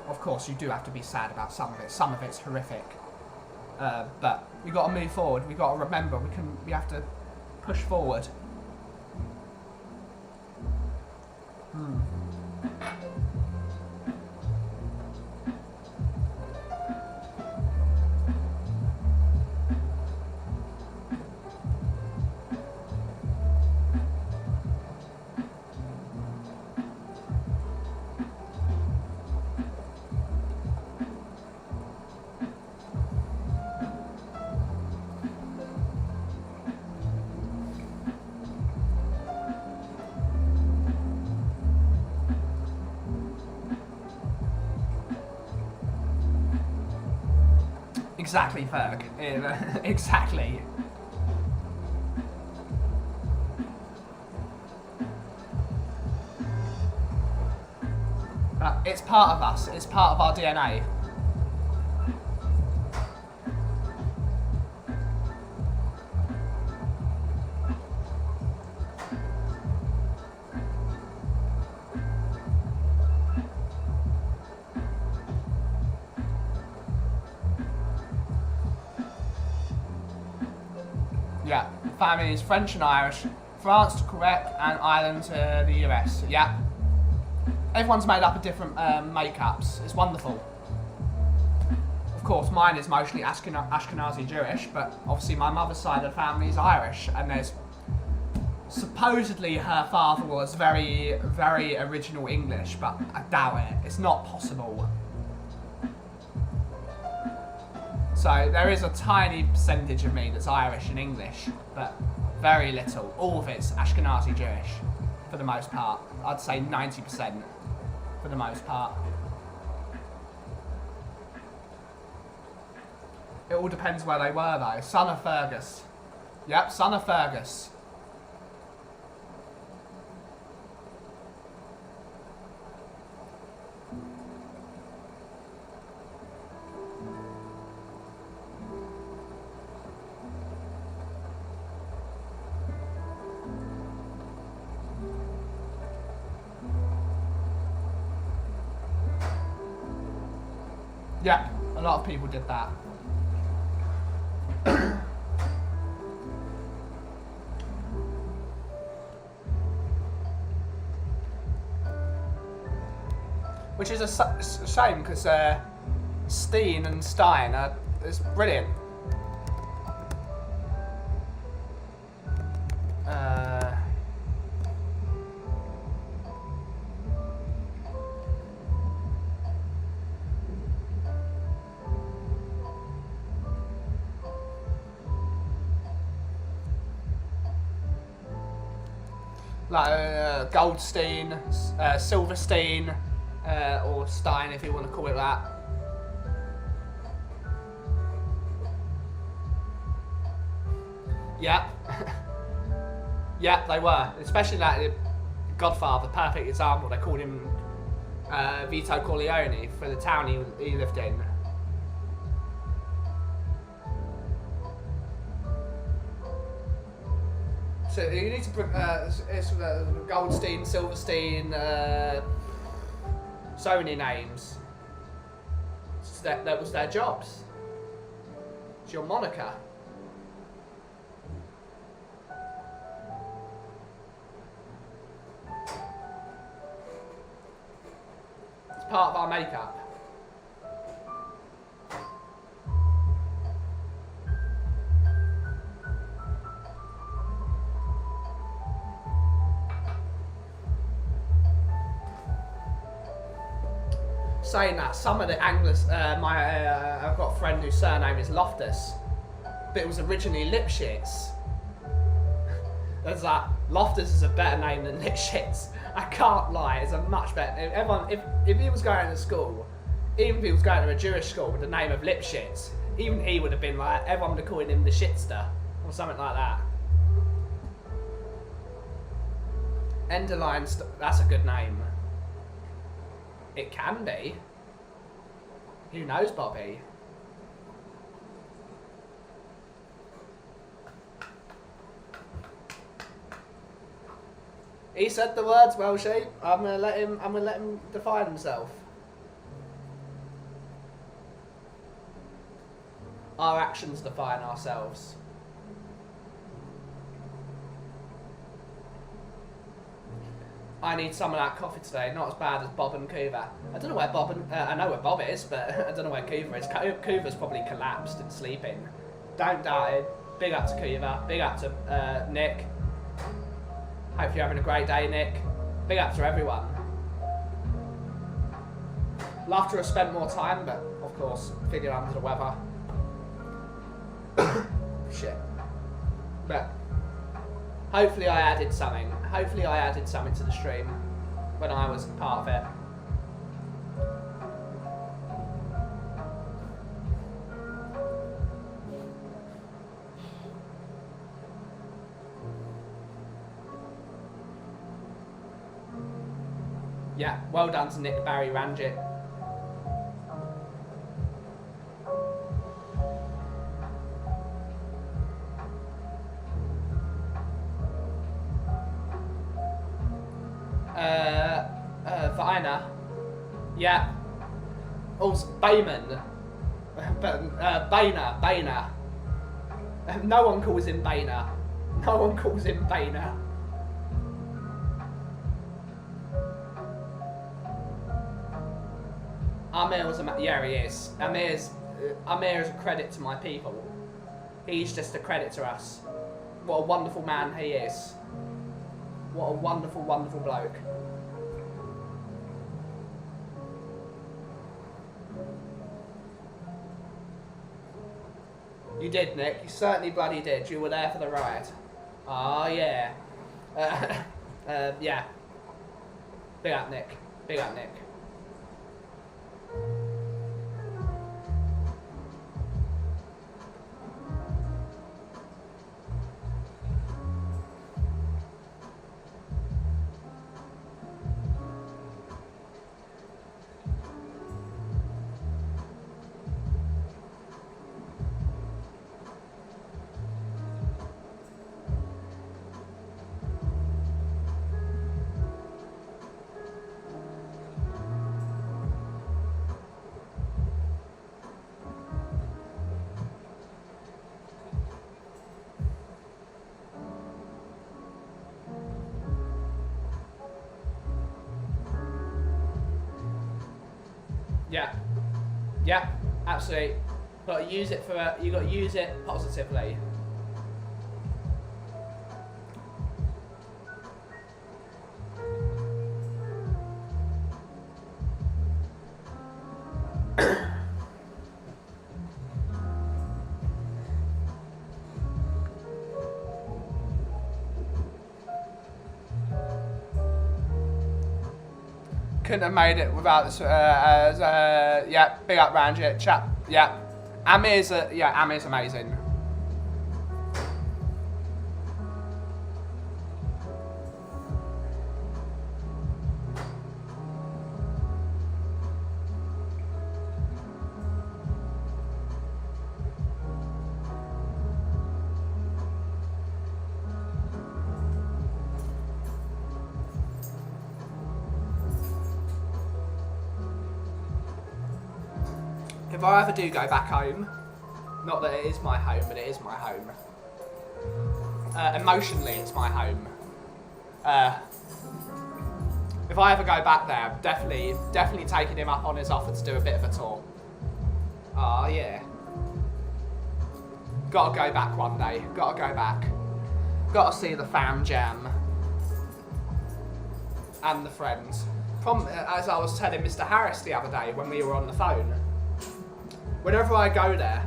Speaker 1: of course you do have to be sad about some of it. Some of it's horrific. But we got to move forward. We got to remember we have to push forward. Exactly, Ferg. Exactly. But it's part of us. It's part of our DNA. families French and Irish, France to Quebec, and Ireland to the US. Yeah. Everyone's made up of different makeups. It's wonderful. Of course, mine is mostly Ashkenazi Jewish, but obviously my mother's side of the family is Irish, and there's supposedly her father was very, very original English, but I doubt it. It's not possible. So there is a tiny percentage of me that's Irish and English, but very little. All of it's Ashkenazi Jewish, for the most part. I'd say 90% for the most part. It all depends where they were though. Son of Fergus. Yep, son of Fergus. Yeah, a lot of people did that. Which is a shame, because Steen and Stein is brilliant. Like Goldstein, Silverstein, or Stein, if you want to call it that. Yeah. Yeah, they were. Especially like Godfather, perfect example. They called him Vito Corleone for the town he lived in. So you need to put it's Goldstein, Silverstein, so many names. So that was their jobs. It's your moniker. It's part of our makeup. Saying that, some of the anglers, I've got a friend whose surname is Loftus, but it was originally Lipschitz. There's that, Loftus is a better name than Lipschitz. I can't lie, it's a much better name. Everyone, if he was going to school, even if he was going to a Jewish school with the name of Lipschitz, even he would have been like, everyone would have called him the shitster, or something like that. Enderline, that's a good name. It can be. Who knows, Bobby? He said the words, Welshie. I'm gonna let him define himself. Our actions define ourselves. I need some of that coffee today, not as bad as Bob and Coover. I don't know where Bob and, I know where Bob is, but I don't know where Coover is. Coover's probably collapsed and sleeping. Don't doubt it. Big up to Coover, big up to Nick. Hope you're having a great day, Nick. Big up to everyone. Love to have spent more time, but of course, feeling under the weather. Shit. But hopefully I added something. Hopefully I added something to the stream when I was part of it. Yeah, well done to Nick Barry Ranjit. Viner. Yeah. Also, Bayman. But, Boehner. No one calls him Boehner. No one calls him Boehner. Amir was yeah, he is. Amir is a credit to my people. He's just a credit to us. What a wonderful man he is. What a wonderful, wonderful bloke. You did, Nick. You certainly bloody did. You were there for the ride. Oh, yeah. Yeah. Big up, Nick. Big up, Nick. Yeah, yeah, absolutely. But use it for you got to use it positively. Couldn't have made it without this. Yeah, big up Ranjit, chap. Yeah, Amir's amazing. If I ever do go back home, not that it is my home, but it is my home. Emotionally, it's my home. If I ever go back there, definitely taking him up on his offer to do a bit of a tour. Oh yeah. Gotta go back one day. Gotta go back. Gotta see the fam jam. And the friends. As I was telling Mr. Harris the other day when we were on the phone, whenever I go there,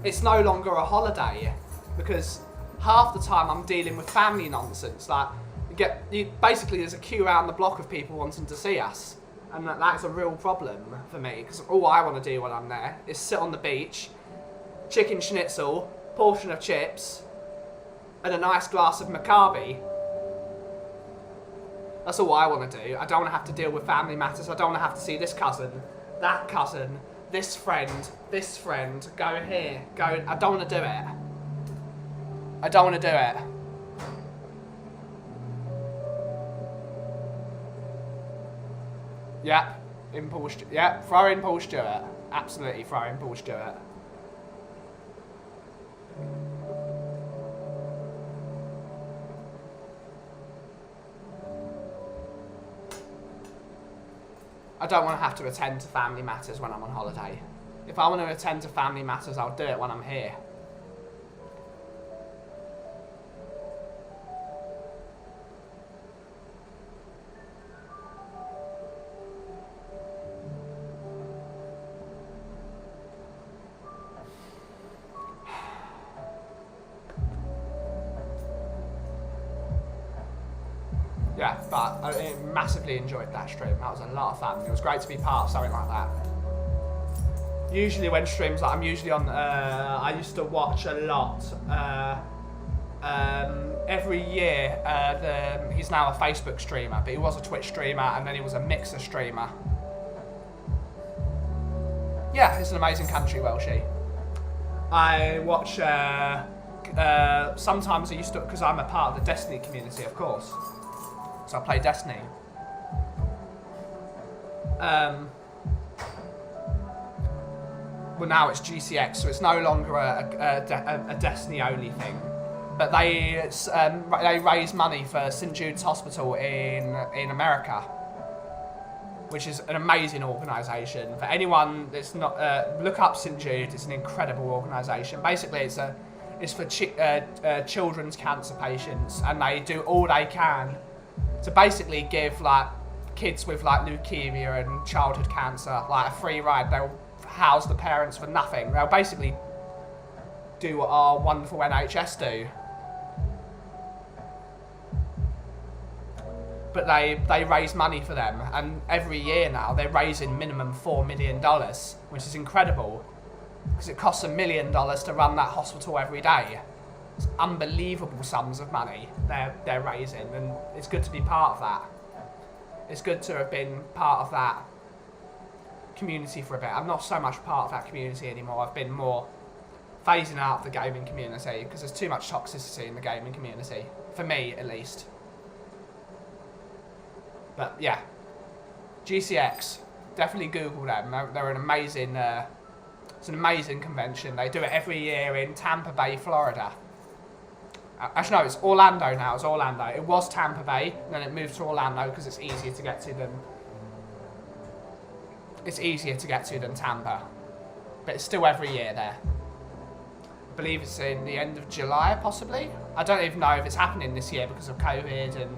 Speaker 1: it's no longer a holiday because half the time I'm dealing with family nonsense. Like, basically there's a queue around the block of people wanting to see us, and that's a real problem for me because all I want to do when I'm there is sit on the beach, chicken schnitzel, portion of chips, and a nice glass of Maccabi. That's all I want to do. I don't want to have to deal with family matters. I don't want to have to see this cousin, that cousin, this friend, go here, go. I don't want to do it. I don't want to do it. Yep, throw in Paul Stewart. Absolutely, throw in Paul Stewart. I don't want to have to attend to family matters when I'm on holiday. If I want to attend to family matters, I'll do it when I'm here. Yeah, but I massively enjoyed that stream. That was a lot of fun. It was great to be part of something like that. Usually when streams, like I'm usually on, I used to watch a lot. Every year, he's now a Facebook streamer, but he was a Twitch streamer and then he was a Mixer streamer. Yeah, it's an amazing country, Welshie. I watch, sometimes I used to, because I'm a part of the Destiny community, of course. So I play Destiny. well, now it's GCX, so it's no longer a Destiny only thing. But they raise money for St Jude's Hospital in America, which is an amazing organisation. For anyone that's not, look up St Jude. It's an incredible organisation. Basically, it's for children's cancer patients, and they do all they can to basically give like kids with like leukemia and childhood cancer like a free ride. They'll house the parents for nothing. They'll basically do what our wonderful NHS do. But they raise money for them, and every year now they're raising minimum $4 million, which is incredible, because it costs $1 million to run that hospital every day. It's unbelievable sums of money they're raising, and it's good to be part of that. It's good to have been part of that community for a bit. I'm not so much part of that community anymore. I've been more phasing out of the gaming community because there's too much toxicity in the gaming community, for me at least. But yeah, GCX, definitely Google them. They're an amazing, it's an amazing convention. They do it every year in Tampa Bay, Florida. Actually, no, it's Orlando now. It's Orlando. It was Tampa Bay, and then it moved to Orlando because it's easier to get to than. It's easier to get to than Tampa, but it's still every year there. I believe it's in the end of July, possibly. I don't even know if it's happening this year because of COVID and.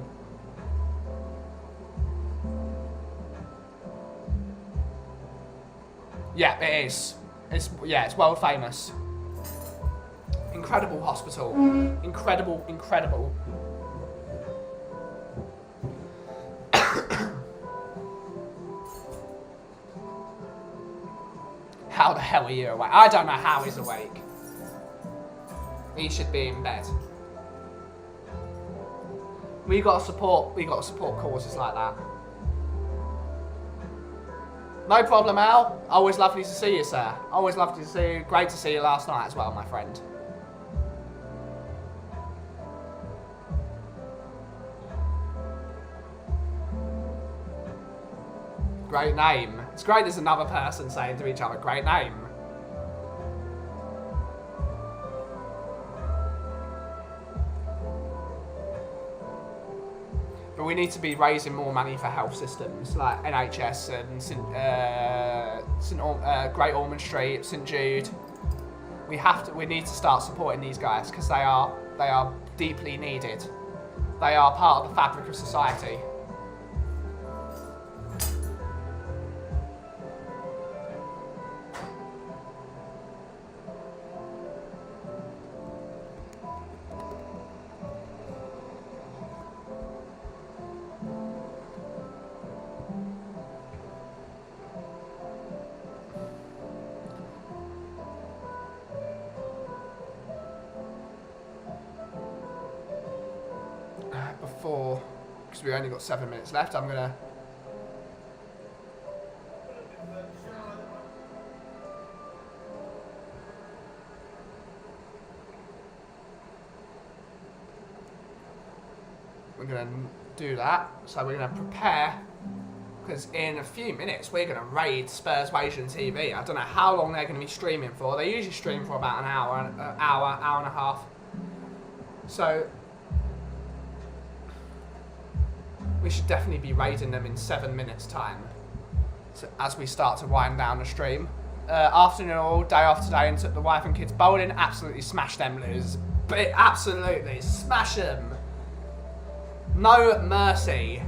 Speaker 1: Yeah, it is. It's world famous. Incredible hospital. Incredible, incredible. How the hell are you awake? I don't know how he's awake. He should be in bed. We got to support causes like that. No problem, Al. Always lovely to see you, sir. Always lovely to see you. Great to see you last night as well, my friend. Great name. It's great there's another person saying to each other, great name. But we need to be raising more money for health systems like NHS and Great Ormond Street, St Jude. We need to start supporting these guys because they are deeply needed. They are part of the fabric of society. Because we only got 7 minutes left, I'm gonna. We're gonna do that. So we're gonna prepare, because in a few minutes we're gonna raid Spurs Wagering TV. I don't know how long they're gonna be streaming for. They usually stream for about an hour and a half. So. We should definitely be raiding them in 7 minutes' time, so as we start to wind down the stream. Afternoon all, day off today, and took the wife and kids bowling. Absolutely smashed them, lose. But absolutely smash them. No mercy,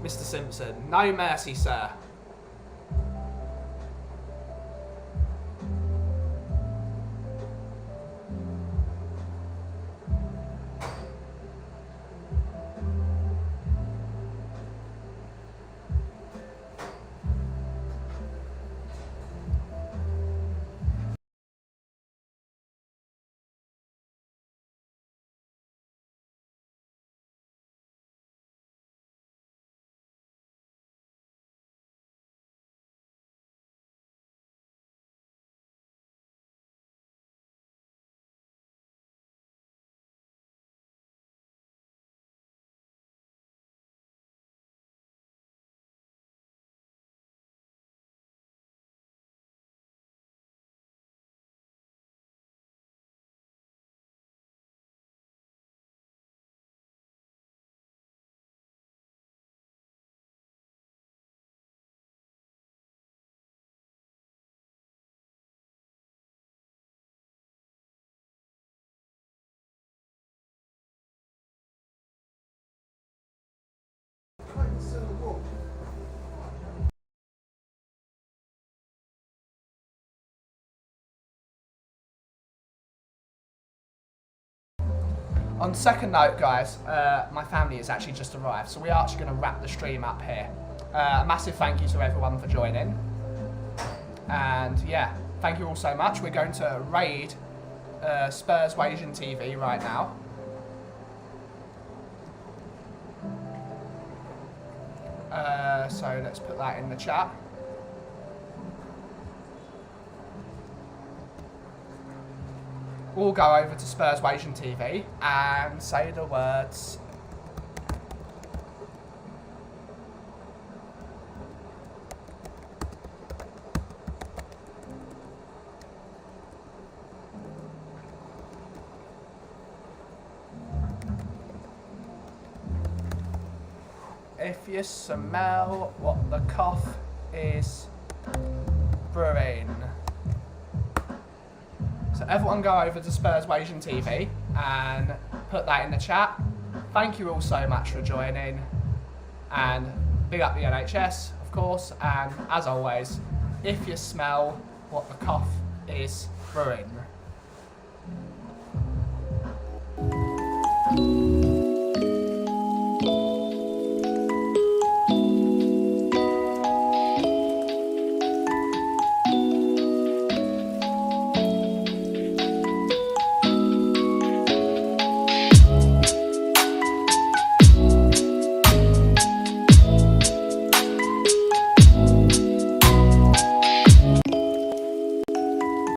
Speaker 1: Mr. Simpson. No mercy, sir. On second note, guys, my family has actually just arrived, so we are actually going to wrap the stream up here. A massive thank you to everyone for joining. And yeah, thank you all so much. We're going to raid Spurs Waging TV right now. So let's put that in the chat. We'll go over to Spurs Waging TV and say the words. If you smell what the cough is brewing. So everyone go over to Spurs Waging TV and put that in the chat. Thank you all so much for joining. And big up the NHS, of course. And as always, if you smell what the cough is brewing.